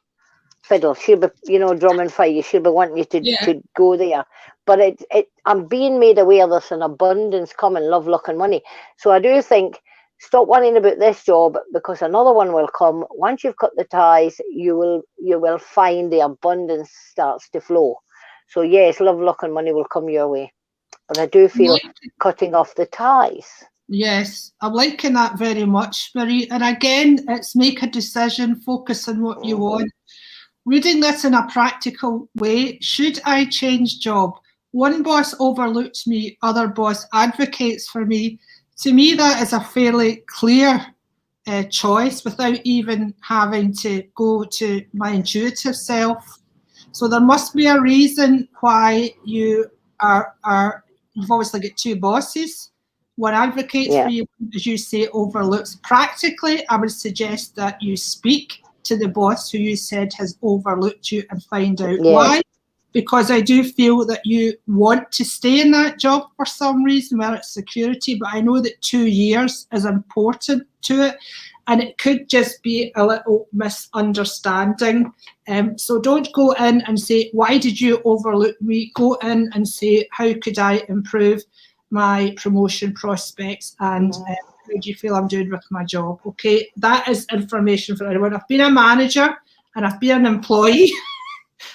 fiddle. She'll be, drumming for you. She'll be wanting you to go there. But I'm being made aware there's an abundance coming, love, luck and money. So I do think, stop worrying about this job, because another one will come. Once you've cut the ties, you will find the abundance starts to flow. So yes, love, luck and money will come your way. But I do feel cutting off the ties. Yes, I'm liking that very much, Marie. And again, it's make a decision, focus on what you want. Reading this in a practical way, should I change job? One boss overlooked me, other boss advocates for me. To me, that is a fairly clear choice without even having to go to my intuitive self. So there must be a reason why you you've obviously got two bosses. One advocates for you, as you say, overlooks. Practically, I would suggest that you speak to the boss who you said has overlooked you and find out why. Because I do feel that you want to stay in that job for some reason, whether it's security, but I know that 2 years is important to it. And it could just be a little misunderstanding. So don't go in and say, why did you overlook me? Go in and say, how could I improve my promotion prospects, and how do you feel I'm doing with my job? Okay, that is information for everyone. I've been a manager and I've been an employee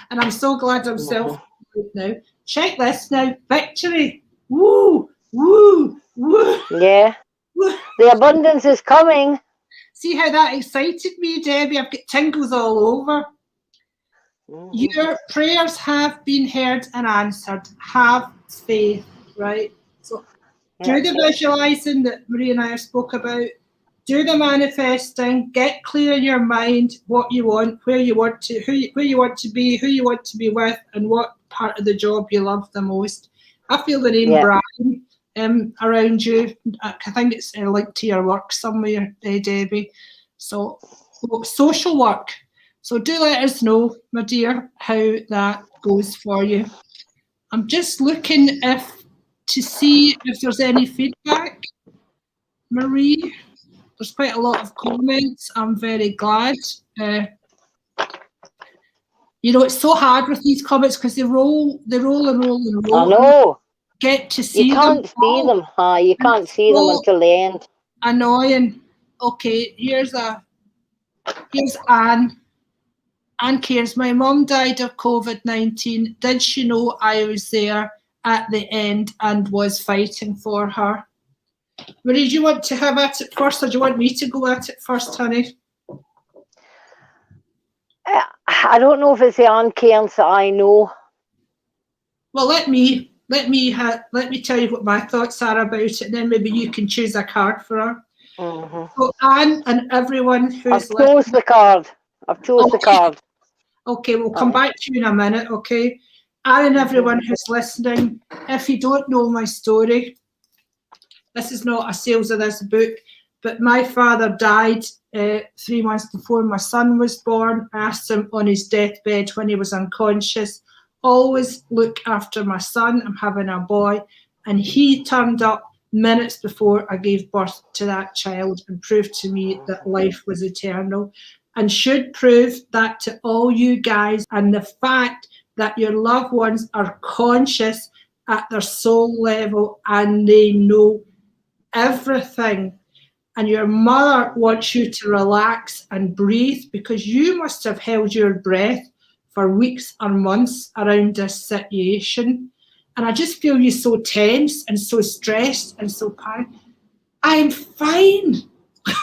and I'm so glad I'm self-employed now. Check this now, victory. Woo, woo, woo. Yeah, woo. The abundance is coming. See how that excited me, Debbie? I've got tingles all over. Your prayers have been heard and answered. Have faith, right? So do the visualizing that Marie and I spoke about. Do the manifesting. Get clear in your mind what you want, where you want to, where you want to be, who you want to be with, and what part of the job you love the most. I feel the name Brian around you. I think it's linked to your work somewhere, Debbie. So social work. So do let us know, my dear, how that goes for you. I'm just looking to see if there's any feedback. Marie, there's quite a lot of comments. I'm very glad. It's so hard with these comments because they roll and roll and roll. I know. Get to see them. You can't see them. You can't see them until the end. Annoying. Okay, here's Anne. Anne cares. My mum died of COVID-19. Did she know I was there at the end and was fighting for her? Marie, do you want to have at it first, or do you want me to go at it first, honey? I don't know if it's the Anne Cairns that I know. Well, let me tell you what my thoughts are about it, and then maybe you can choose a card for her. So Anne and everyone who's I've chose the card. The card. Okay, we'll come back to you in a minute, okay? Anne and everyone who's listening, if you don't know my story, this is not a sales of this book, but my father died 3 months before my son was born. I asked him on his deathbed when he was unconscious, always look after my son, I'm having a boy. And he turned up minutes before I gave birth to that child and proved to me that life was eternal, and should prove that to all you guys. And the fact that your loved ones are conscious at their soul level and they know everything, and your mother wants you to relax and breathe, because you must have held your breath for weeks or months around this situation. And I just feel you so tense and so stressed and so panicked. I'm fine.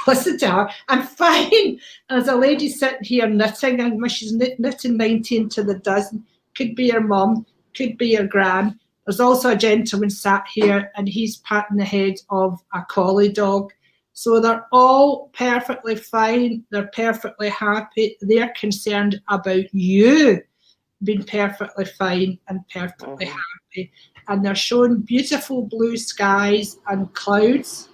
Listen to her. I'm fine. And there's a lady sitting here knitting, and she's knitting 19 to the dozen. Could be your mum, could be your gran. There's also a gentleman sat here and he's patting the head of a collie dog. So they're all perfectly fine. They're perfectly happy. They're concerned about you being perfectly fine and perfectly happy. And they're showing beautiful blue skies and clouds.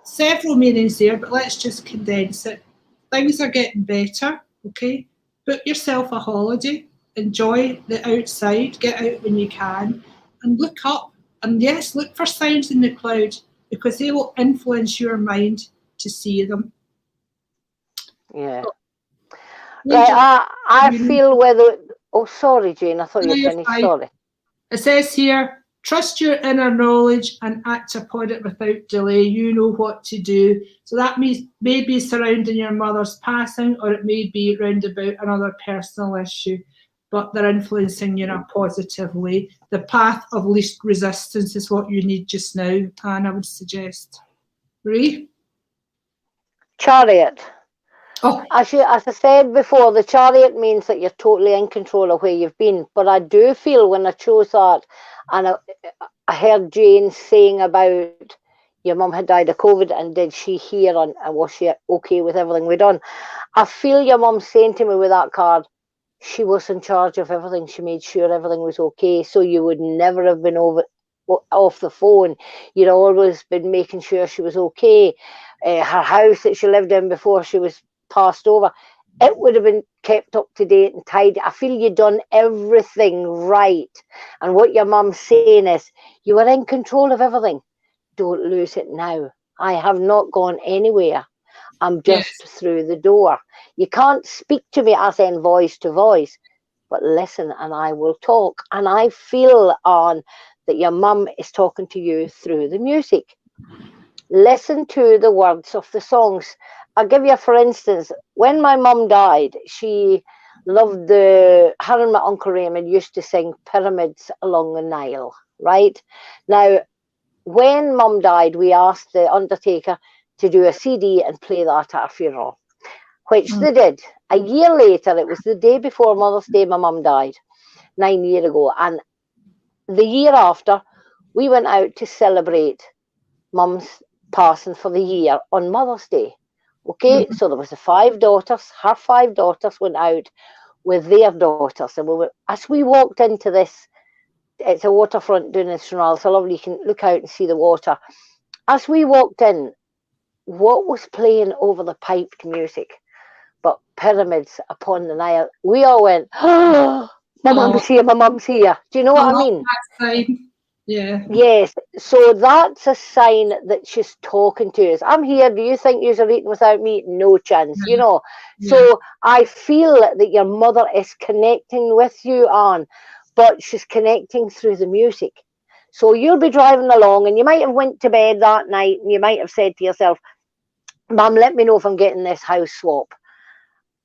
Several meanings there, but let's just condense it. Things are getting better, okay? book yourself a holiday, enjoy the outside, get out when you can, and look up. And yes, look for signs in the cloud, because they will influence your mind to see them. Yeah. Angel, Right, I feel whether... Oh, sorry, Jane, I thought you were finished. Sorry. It says here, trust your inner knowledge and act upon it without delay. You know what to do. So that means maybe surrounding your mother's passing, or it may be round about another personal issue, but they're influencing you in a positive way. The path of least resistance is what you need just now, and I would suggest. Marie? Chariot. Oh. As I said before, the chariot means that you're totally in control of where you've been. But I do feel when I chose that, and I heard Jane saying about your mum had died of COVID, and did she hear and was she okay with everything we'd done? I feel your mum saying to me with that card, she was in charge of everything. She made sure everything was okay. So you would never have been off the phone. You'd always been making sure she was okay. Her house that she lived in before she was passed over, it would have been kept up to date and tidy. I feel you'd done everything right. And what your mum's saying is, you are in control of everything. Don't lose it now. I have not gone anywhere. I'm just through the door. You can't speak to me as in voice to voice, but listen and I will talk. And I feel on that your mum is talking to you through the music. Listen to the words of the songs. I'll give you, for instance, when my mum died, she loved her and my Uncle Raymond used to sing Pyramids Along the Nile, right? Now, when mum died, we asked the undertaker to do a CD and play that at her funeral, which they did. A year later, it was the day before Mother's Day, my mum died, 9 years ago. And the year after, we went out to celebrate mum's passing for the year on Mother's Day. Okay, so there was the 5 daughters. Her 5 daughters went out with their daughters, and as we walked into this, it's a waterfront doing this funeral. So lovely, you can look out and see the water. As we walked in, what was playing over the piped music? But Pyramids Upon the Nile. We all went, oh, my mum's here, my mum's here. Do you know what I mean? Yeah. Yes, so that's a sign that she's talking to us. I'm here. Do you think you're eating without me? No chance, you know. So I feel that your mother is connecting with you on, but she's connecting through the music. So you'll be driving along and you might have went to bed that night and you might have said to yourself, Mum, let me know if I'm getting this house swap.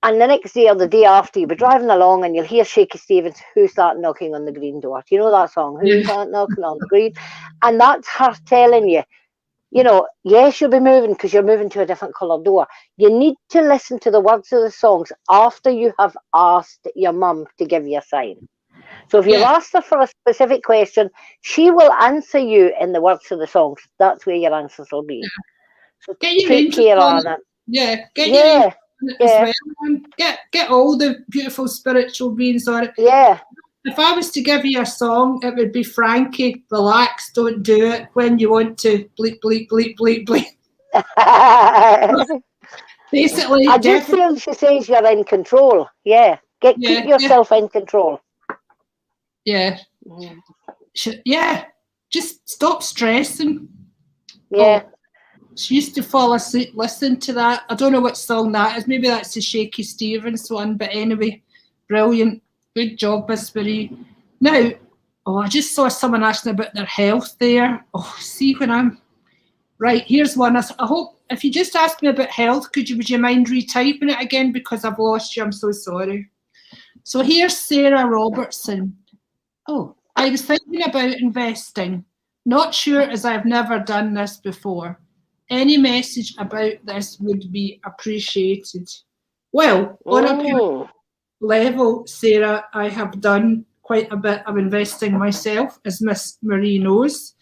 And the next day or the day after, you'll be driving along and you'll hear Shaky Stevens, Who's That Knocking on the Green Door? Do you know that song? Who's that knocking on the green? And that's her telling you, you know, yes, you'll be moving because you're moving to a different coloured door. You need to listen to the words of the songs after you have asked your mum to give you a sign. So if you've asked her for a specific question, she will answer you in the words of the songs. That's where your answers will be. So take care on it. As well. Get all the beautiful spiritual beings on it. Yeah. If I was to give you a song, it would be Frankie, Relax, Don't Do It, When You Want to, Bleep, Bleep, Bleep, Bleep, Bleep. Basically, I just feel she says you're in control. Yeah. Keep yourself in control. Yeah. Just stop stressing. Yeah. She used to fall asleep, listen to that. I don't know what song that is. Maybe that's the Shaky Stevens one. But anyway, brilliant. Good job, Miss Marie. Now, I just saw someone asking about their health there. See when I'm... Right, here's one. I hope, if you just asked me about health, would you mind retyping it again? Because I've lost you. I'm so sorry. So here's Sarah Robertson. I was thinking about investing. Not sure, as I've never done this before. Any message about this would be appreciated. Well, on a level, Sarah, I have done quite a bit of investing myself, as Miss Marie knows.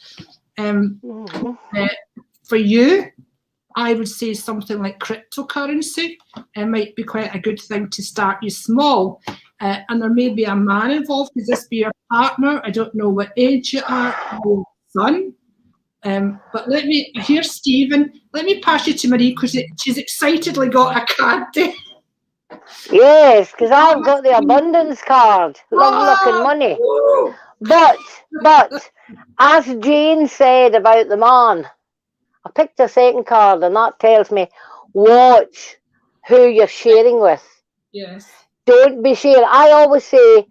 For you, I would say something like cryptocurrency. It might be quite a good thing to start you small. And there may be a man involved. Could this be your partner? I don't know what age you are, your son. But here's Stephen. Let me pass you to Marie because she's excitedly got a card there. Yes, because I've got the abundance card. Love, luck, and money. Oh, But, as Jane said about the man, I picked a second card, and that tells me watch who you're sharing with. yes. Don't be sharing. I always say,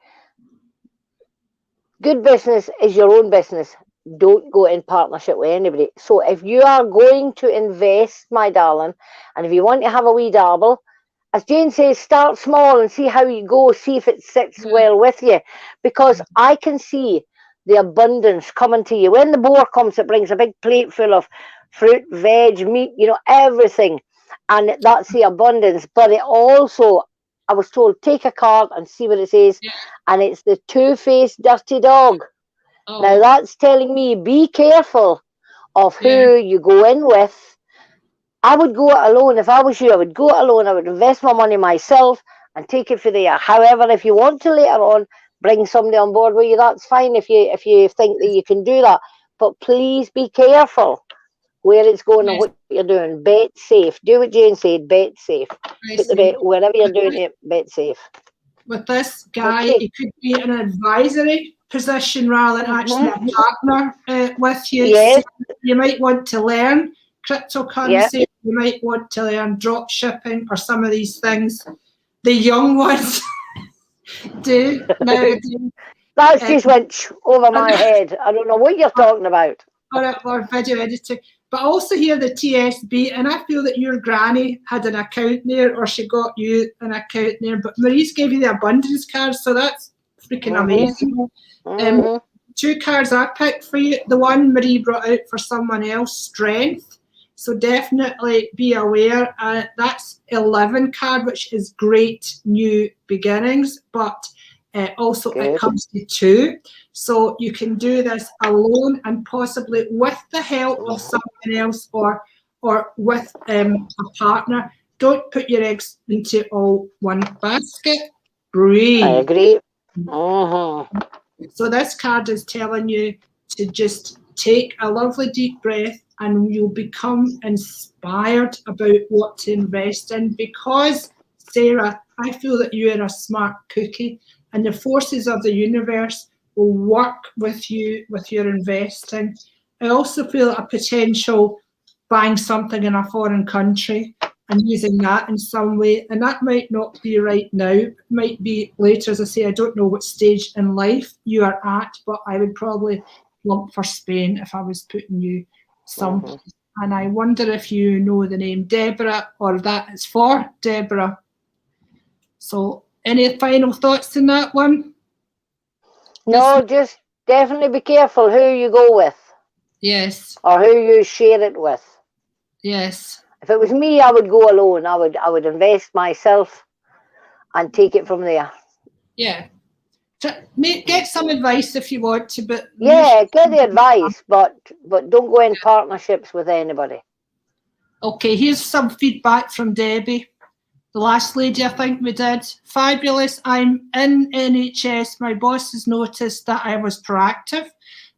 good business is your own business. Don't go in partnership with anybody. So if you are going to invest, my darling, and if you want to have a wee dabble, as Jane says, start small and see how you go, see if it sits well with you. Because I can see the abundance coming to you. When the boar comes, it brings a big plate full of fruit, veg, meat, everything. And that's the abundance. But it also, I was told, take a card and see what it says. Yeah. And it's the two-faced dirty dog. Oh. Now that's telling me be careful of who you go in with. I would go it alone. If I was you, I would go it alone. I would invest my money myself and take it for there. However, if you want to later on bring somebody on board with you, that's fine if you think that you can do that. But please be careful where it's going and what you're doing. Bet safe. Do what Jane said, bet safe. Put the bet wherever you're doing it, bet safe. With this guy, he could be an advisory position rather than actually a partner with you. Yes. So you might want to learn cryptocurrency. You might want to learn drop shipping or some of these things. The young ones do nowadays. That just went over my head. I don't know what you're talking about. Or video editing. But also here the TSB, and I feel that your granny had an account there, or she got you an account there. But Marie's gave you the abundance card, so that's freaking amazing. 2 cards I picked for you. The one Marie brought out for someone else, strength. So definitely be aware. That's 11 card, which is great new beginnings, but also it comes to 2. So you can do this alone and possibly with the help of someone else or with a partner. Don't put your eggs into all one basket. Breathe. I agree. So this card is telling you to just take a lovely deep breath and you'll become inspired about what to invest in, because, Sarah, I feel that you are a smart cookie and the forces of the universe will work with you with your investing. I also feel a potential buying something in a foreign country and using that in some way, and that might not be right now. It might be later. As I say, I don't know what stage in life you are at, but I would probably lump for Spain if I was putting you someplace. And I wonder if you know the name Deborah, or that is for Deborah. So any final thoughts on that one? No, just definitely be careful who you go with. Yes. Or who you share it with. Yes. If it was me, I would go alone. I would invest myself and take it from there. Yeah. Get some advice if you want to, but yeah, get the advice, but don't go in partnerships with anybody. Okay, here's some feedback from Debbie, the last lady I think we did. Fabulous. I'm in NHS. My boss has noticed that I was proactive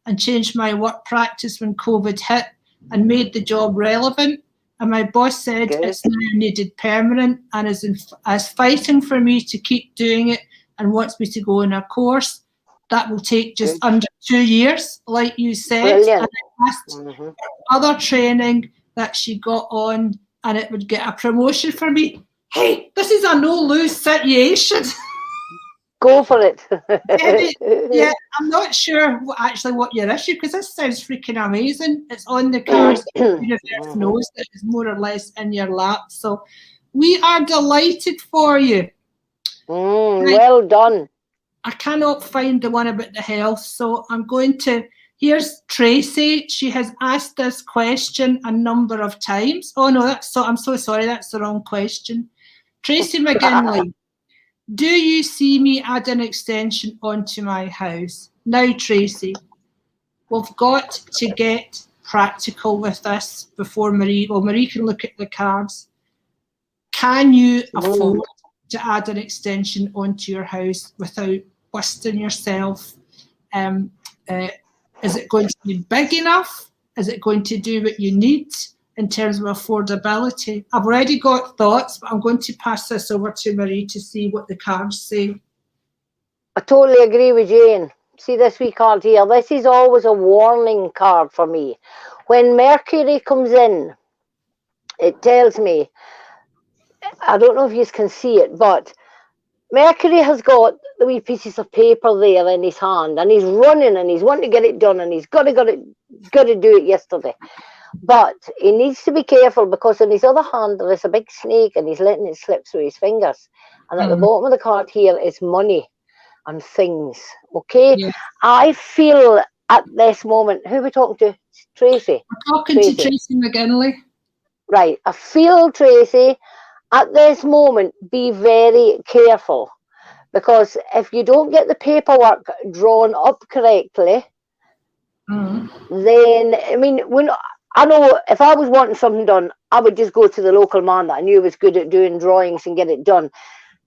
and changed my work practice when COVID hit and made the job relevant. And my boss said it's now needed permanent and is fighting for me to keep doing it and wants me to go on a course that will take just under 2 years, like you said. Brilliant. And I asked for other training that she got on and it would get a promotion for me. Hey, this is a no-lose situation. Go for it. Yeah, I'm not sure what your issue, because this sounds freaking amazing. It's on the cards. The universe knows that it's more or less in your lap. So we are delighted for you. Well done. I cannot find the one about the health, so I'm going to. Here's Tracy. She has asked this question a number of times. Oh no, I'm so sorry. That's the wrong question. Tracy McGinley. Do you see me add an extension onto my house? Now, Tracy, we've got to get practical with this before Marie. Well, Marie can look at the cards. Can you afford to add an extension onto your house without busting yourself? Is it going to be big enough? Is it going to do what you need? in terms of affordability. I've already got thoughts, but I'm going to pass this over to Marie to see what the cards say. I totally agree with Jane. See this wee card here? This is always a warning card for me. When Mercury comes in, it tells me, I don't know if you can see it, but Mercury has got the wee pieces of paper there in his hand, and he's running and he's wanting to get it done, and he's got to do it yesterday. But he needs to be careful, because in his other hand there is a big snake and he's letting it slip through his fingers. And at the bottom of the card here is money and things. Okay? Yeah. I feel at this moment, who are we talking to? Tracy. We're talking to Tracy McGinley. Right. I feel, Tracy, at this moment, be very careful, because if you don't get the paperwork drawn up correctly, then, I mean, I know if I was wanting something done, I would just go to the local man that I knew was good at doing drawings and get it done.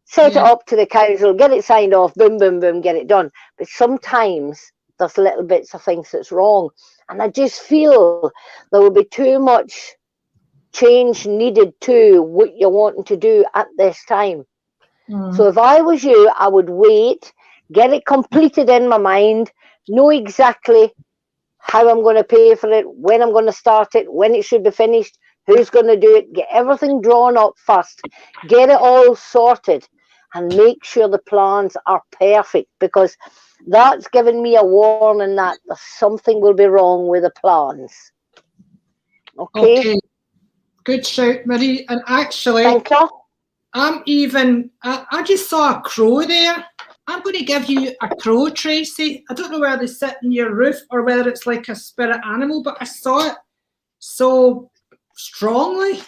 Set it up to the council, get it signed off, boom, boom, boom, get it done. But sometimes there's little bits of things that's wrong. And I just feel there will be too much change needed to what you're wanting to do at this time. So if I was you, I would wait, get it completed in my mind, know exactly how I'm going to pay for it, when I'm going to start it, when it should be finished, who's going to do it, get everything drawn up first, get it all sorted, and make sure the plans are perfect, because that's giving me a warning that something will be wrong with the plans. Okay. Good shout, Marie. And actually, thank you. I just saw a crow there. I'm going to give you a crow, Tracy. I don't know where they sit in your roof or whether it's like a spirit animal, but I saw it so strongly.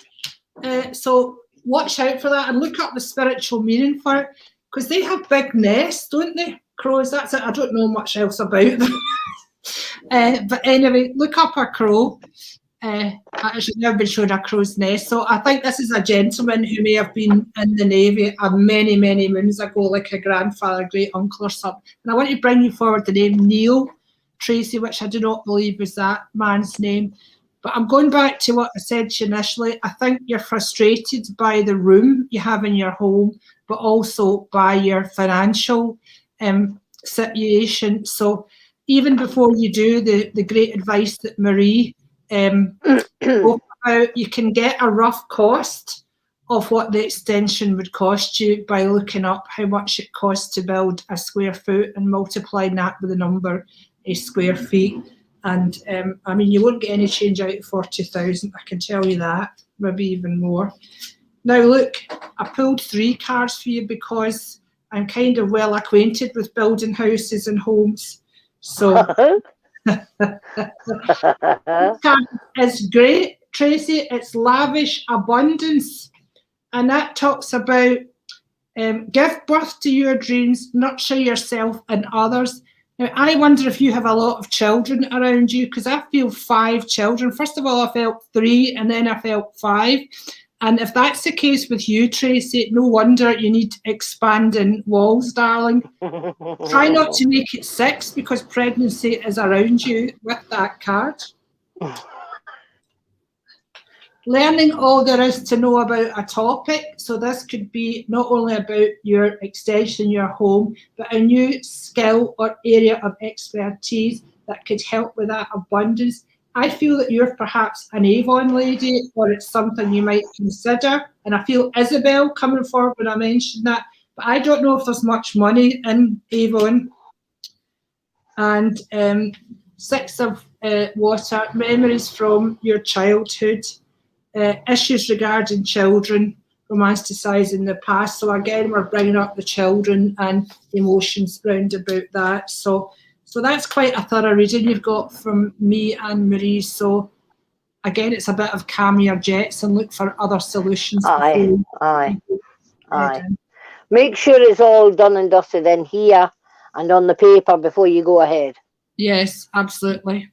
So watch out for that and look up the spiritual meaning for it, because they have big nests, don't they? Crows, that's it. I don't know much else about them. But anyway, look up a crow. I actually never been shown a crow's nest. So I think this is a gentleman who may have been in the Navy many, many moons ago, like a grandfather, great uncle or something. And I want to bring you forward the name Neil Tracy, which I do not believe was that man's name. But I'm going back to what I said to you initially. I think you're frustrated by the room you have in your home, but also by your financial situation. So even before you do the great advice that Marie spoke about, you can get a rough cost of what the extension would cost you by looking up how much it costs to build a square foot and multiplying that with the number of square feet. And I mean, you won't get any change out of 40,000, I can tell you that, maybe even more. Now look, I pulled 3 cards for you because I'm kind of well acquainted with building houses and homes. So this card is great, Tracy. It's lavish abundance, and that talks about give birth to your dreams, nurture yourself and others. Now, I wonder if you have a lot of children around you, because I feel 5 children. First of all, I felt 3 and then I felt 5. And if that's the case with you, Tracy, no wonder you need expanding walls, darling. Try not to make it 6, because pregnancy is around you with that card. Learning all there is to know about a topic. So this could be not only about your extension, your home, but a new skill or area of expertise that could help with that abundance. I feel that you're perhaps an Avon lady, or it's something you might consider. And I feel Isabel coming forward when I mentioned that. But I don't know if there's much money in Avon. And 6 of water, memories from your childhood. Issues regarding children, romanticising the past. So again, we're bringing up the children and emotions round about that. So that's quite a thorough reading you've got from me and Marie. So again, it's a bit of calm your jets and look for other solutions. Aye. Make sure it's all done and dusted in here and on the paper before you go ahead. Yes, absolutely.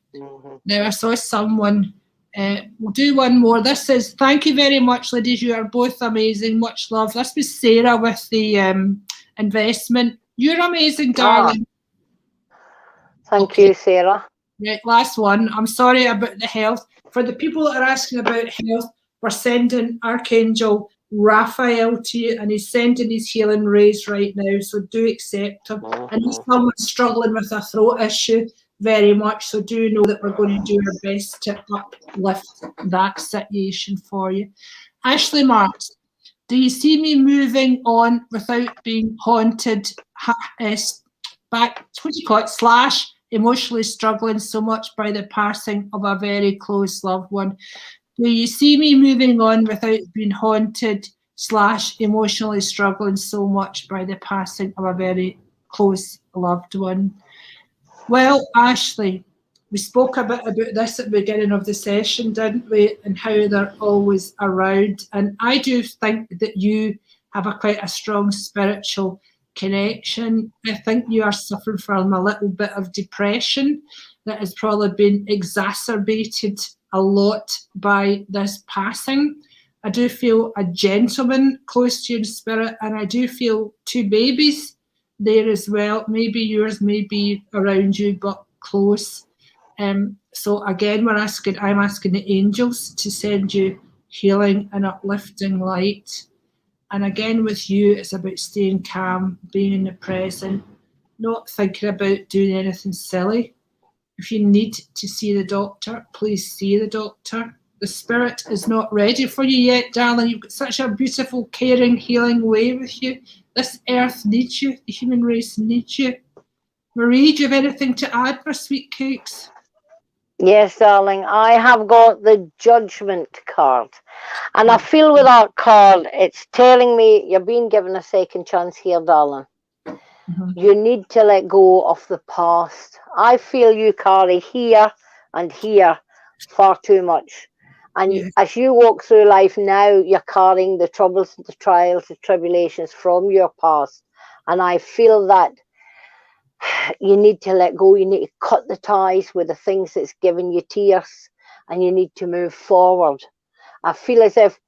Now I saw someone. We'll do one more. This is, thank you very much, ladies. You are both amazing. Much love. This was Sarah with the investment. You're amazing, darling. Thank you, Sarah. Right, last one. I'm sorry about the health. For the people that are asking about health, we're sending Archangel Raphael to you, and he's sending his healing rays right now, so do accept him. And he's someone struggling with a throat issue very much, so do know that we're going to do our best to uplift that situation for you. Ashley Marks, do you see me moving on without being haunted, back, what do you call it, / emotionally struggling so much by the passing of a very close loved one? Do you see me moving on without being haunted / emotionally struggling so much by the passing of a very close loved one? Well, Ashley, we spoke a bit about this at the beginning of the session, didn't we? And how they're always around. And I do think that you have quite a strong spiritual connection. I think you are suffering from a little bit of depression that has probably been exacerbated a lot by this passing. I do feel a gentleman close to your spirit, and I do feel 2 babies there as well. Maybe yours may be around you, but close. So again, I'm asking the angels to send you healing and uplifting light. And again, with you, it's about staying calm, being in the present, not thinking about doing anything silly. If you need to see the doctor, please see the doctor. The spirit is not ready for you yet, darling. You've got such a beautiful, caring, healing way with you. This earth needs you. The human race needs you. Marie, do you have anything to add, my sweet cakes? Yes, darling. I have got the judgment card. And I feel with that card, it's telling me you're being given a second chance here, darling. You need to let go of the past. I feel you carry here and here far too much. And as you walk through life now, you're carrying the troubles, the trials, the tribulations from your past. And I feel that you need to let go. You need to cut the ties with the things that's given you tears, and you need to move forward. I feel as if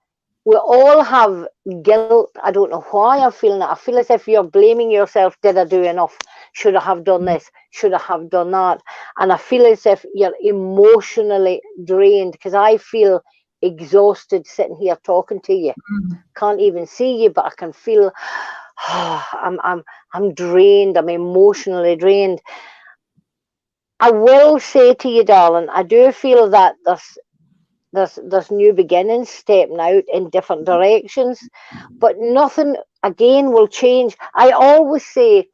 we all have guilt. I don't know why I'm feeling it. I feel as if you're blaming yourself. Did I do enough? Should I have done this? Should I have done that? And I feel as if you're emotionally drained, because I feel exhausted sitting here talking to you. Can't even see you, but I can feel I'm drained. I'm emotionally drained. I will say to you, darling, I do feel that there's new beginnings stepping out in different directions, but nothing again will change. I always say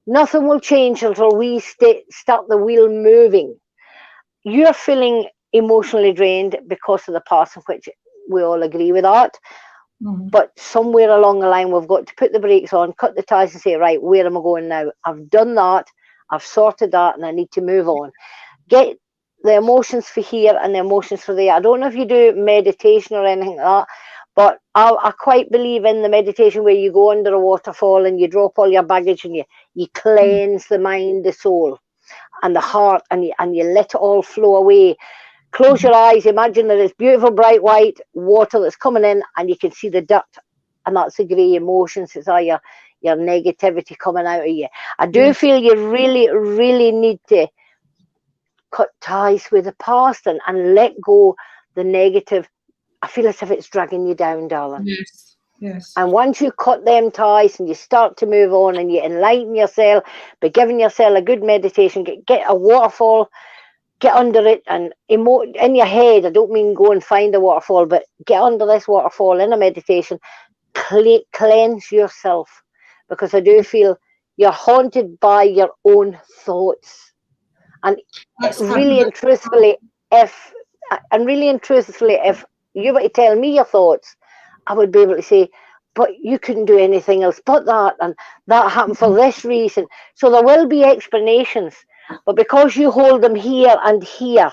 nothing will change until we start the wheel moving. You're feeling emotionally drained because of the past, which we all agree with that. But somewhere along the line, we've got to put the brakes on, cut the ties and say, right, where am I going now? I've done that, I've sorted that, and I need to move on. Get the emotions for here and the emotions for there. I don't know if you do meditation or anything like that, but I quite believe in the meditation where you go under a waterfall and you drop all your baggage and you cleanse the mind, the soul, and the heart, and you let it all flow away. Close your eyes, imagine that it's beautiful, bright white water that's coming in, and you can see the dirt, and that's the grey emotions. It's all your negativity coming out of you. I do feel you really, really need to cut ties with the past and let go the negative. I feel as if it's dragging you down, darling. Yes. And once you cut them ties and you start to move on and you enlighten yourself by giving yourself a good meditation, get a waterfall, get under it, and in your head, I don't mean go and find a waterfall, but get under this waterfall in a meditation, cleanse yourself, because I do feel you're haunted by your own thoughts. And really and truthfully, if you were to tell me your thoughts, I would be able to say, but you couldn't do anything else but that, and that happened for this reason. So there will be explanations. But because you hold them here and here,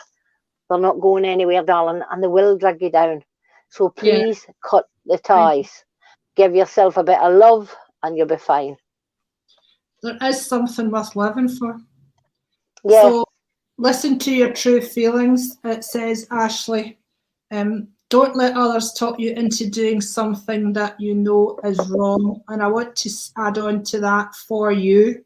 they're not going anywhere, darling, and they will drag you down. So please cut the ties. Give yourself a bit of love and you'll be fine. There is something worth living for. Yeah. So listen to your true feelings. It says, Ashley, don't let others talk you into doing something that you know is wrong. And I want to add on to that for you.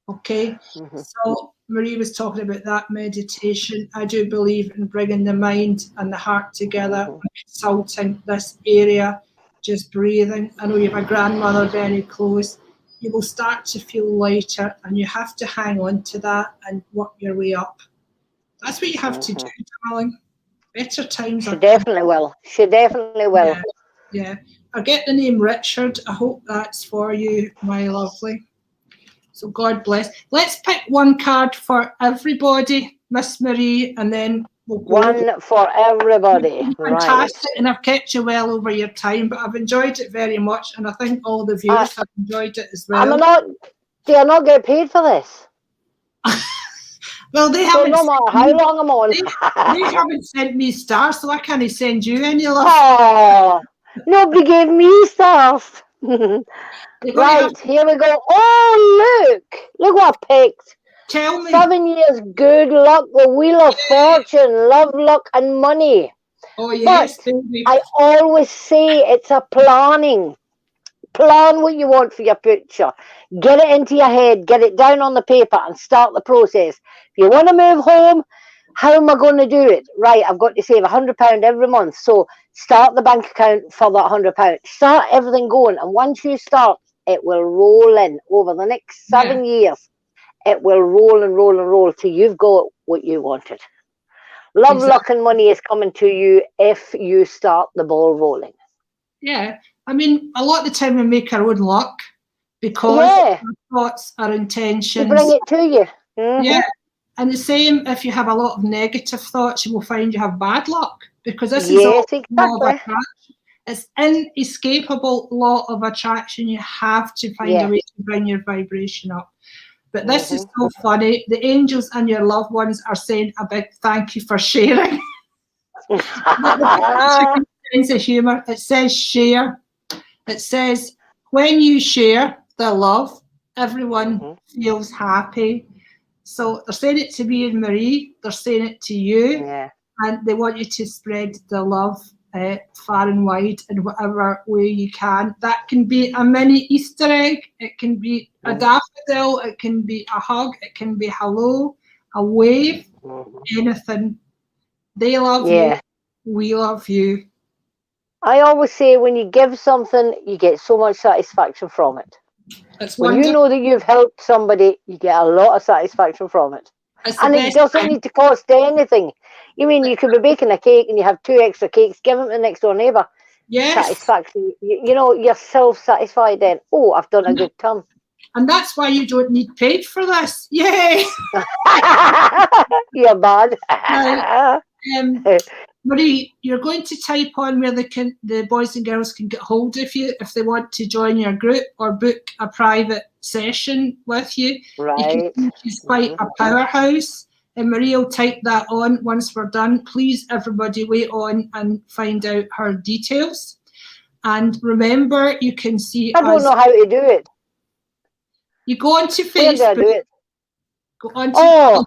Okay? So Marie was talking about that meditation. I do believe in bringing the mind and the heart together and consulting this area, just breathing. I know you have a grandmother very close. You will start to feel lighter, and you have to hang on to that and work your way up. That's what you have to do, darling. Better times are She definitely will. She definitely will. Yeah. I get the name Richard. I hope that's for you, my lovely. So God bless. Let's pick one card for everybody, Miss Marie, and then we'll go. One for everybody. Fantastic, Right. and I've kept you well over your time, but I've enjoyed it very much, and I think all the viewers have enjoyed it as well. Do I not get paid for this? Well, they So haven't. no matter how long I'm on. They haven't sent me stars, so I can't send you any love. Oh, nobody gave me stars. Right, here we go. Oh, look what I picked. Tell me. 7 years, good luck, the wheel of fortune, love, luck, and money. Oh yes, but baby. I always say it's a planning. Plan what you want for your future. Get it into your head, get it down on the paper, and start the process. If you want to move home, how am I going to do it? Right, I've got to save £100 every month. So start the bank account for that £100. Start everything going, and once you start, it will roll in over the next 7 years. It will roll and roll and roll till you've got what you wanted. Love, luck, and money is coming to you if you start the ball rolling. Yeah, I mean, a lot of the time we make our own luck because our thoughts, our intentions. To bring it to you. Yeah, and the same if you have a lot of negative thoughts, you will find you have bad luck because this is all law of attraction. It's inescapable law of attraction. You have to find a way to bring your vibration up. But this is so funny. The angels and your loved ones are saying a big thank you for sharing. Sense of humour. It says share. It says when you share the love, everyone feels happy. So they're saying it to me and Marie. They're saying it to you, and they want you to spread the love far and wide in whatever way you can. That can be a mini Easter egg. It can be a daffodil. It can be a hug. It can be hello, a wave, anything. They love you. We love you. I always say when you give something, you get so much satisfaction from it. When you know that you've helped somebody, you get a lot of satisfaction from it. And it doesn't need to cost anything. You mean you could be baking a cake and you have 2 extra cakes, give them to the next door neighbour. Yes. Satisfaction. You know, you're self-satisfied then. Oh, I've done a good turn. And that's why you don't need paid for this. Yay! You're bad. Marie, you're going to type on where the boys and girls can get hold of you if they want to join your group or book a private session with you. Right. She's quite a powerhouse. And Marie will type that on once we're done. Please, everybody, wait on and find out her details. And remember, you can see I don't know how to do it. You go onto Facebook. Where do I do it? Go onto, I'll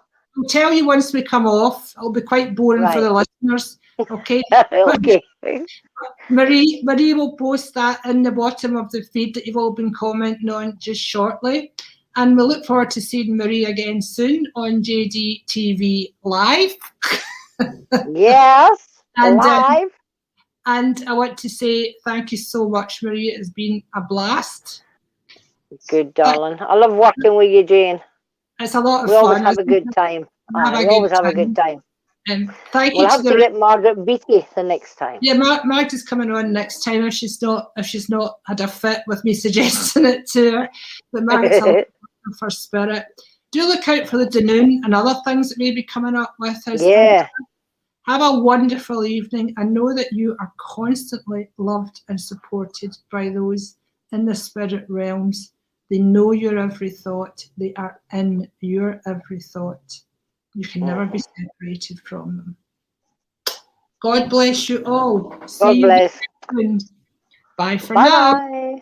tell you once we come off. It'll be quite boring for the listeners. Okay. Okay. Marie will post that in the bottom of the feed that you've all been commenting on just shortly. And we look forward to seeing Marie again soon on JDTV Live. Yes, live. And I want to say thank you so much, Marie. It has been a blast. Good, darling. I love working with you, Jane. It's a lot of fun. We always have a good time. We always have a good time. Thank you. We'll have to get Margaret Beattie the next time. Yeah, Margaret's coming on next time if she's not had a fit with me suggesting it to her. But Margaret's a for spirit. Do look out for the Danoon and other things that may be coming up with us. Yeah. Have a wonderful evening and know that you are constantly loved and supported by those in the spirit realms. They know your every thought. They are in your every thought. You can never be separated from them. God bless you all. God bless. Bye for now. Bye.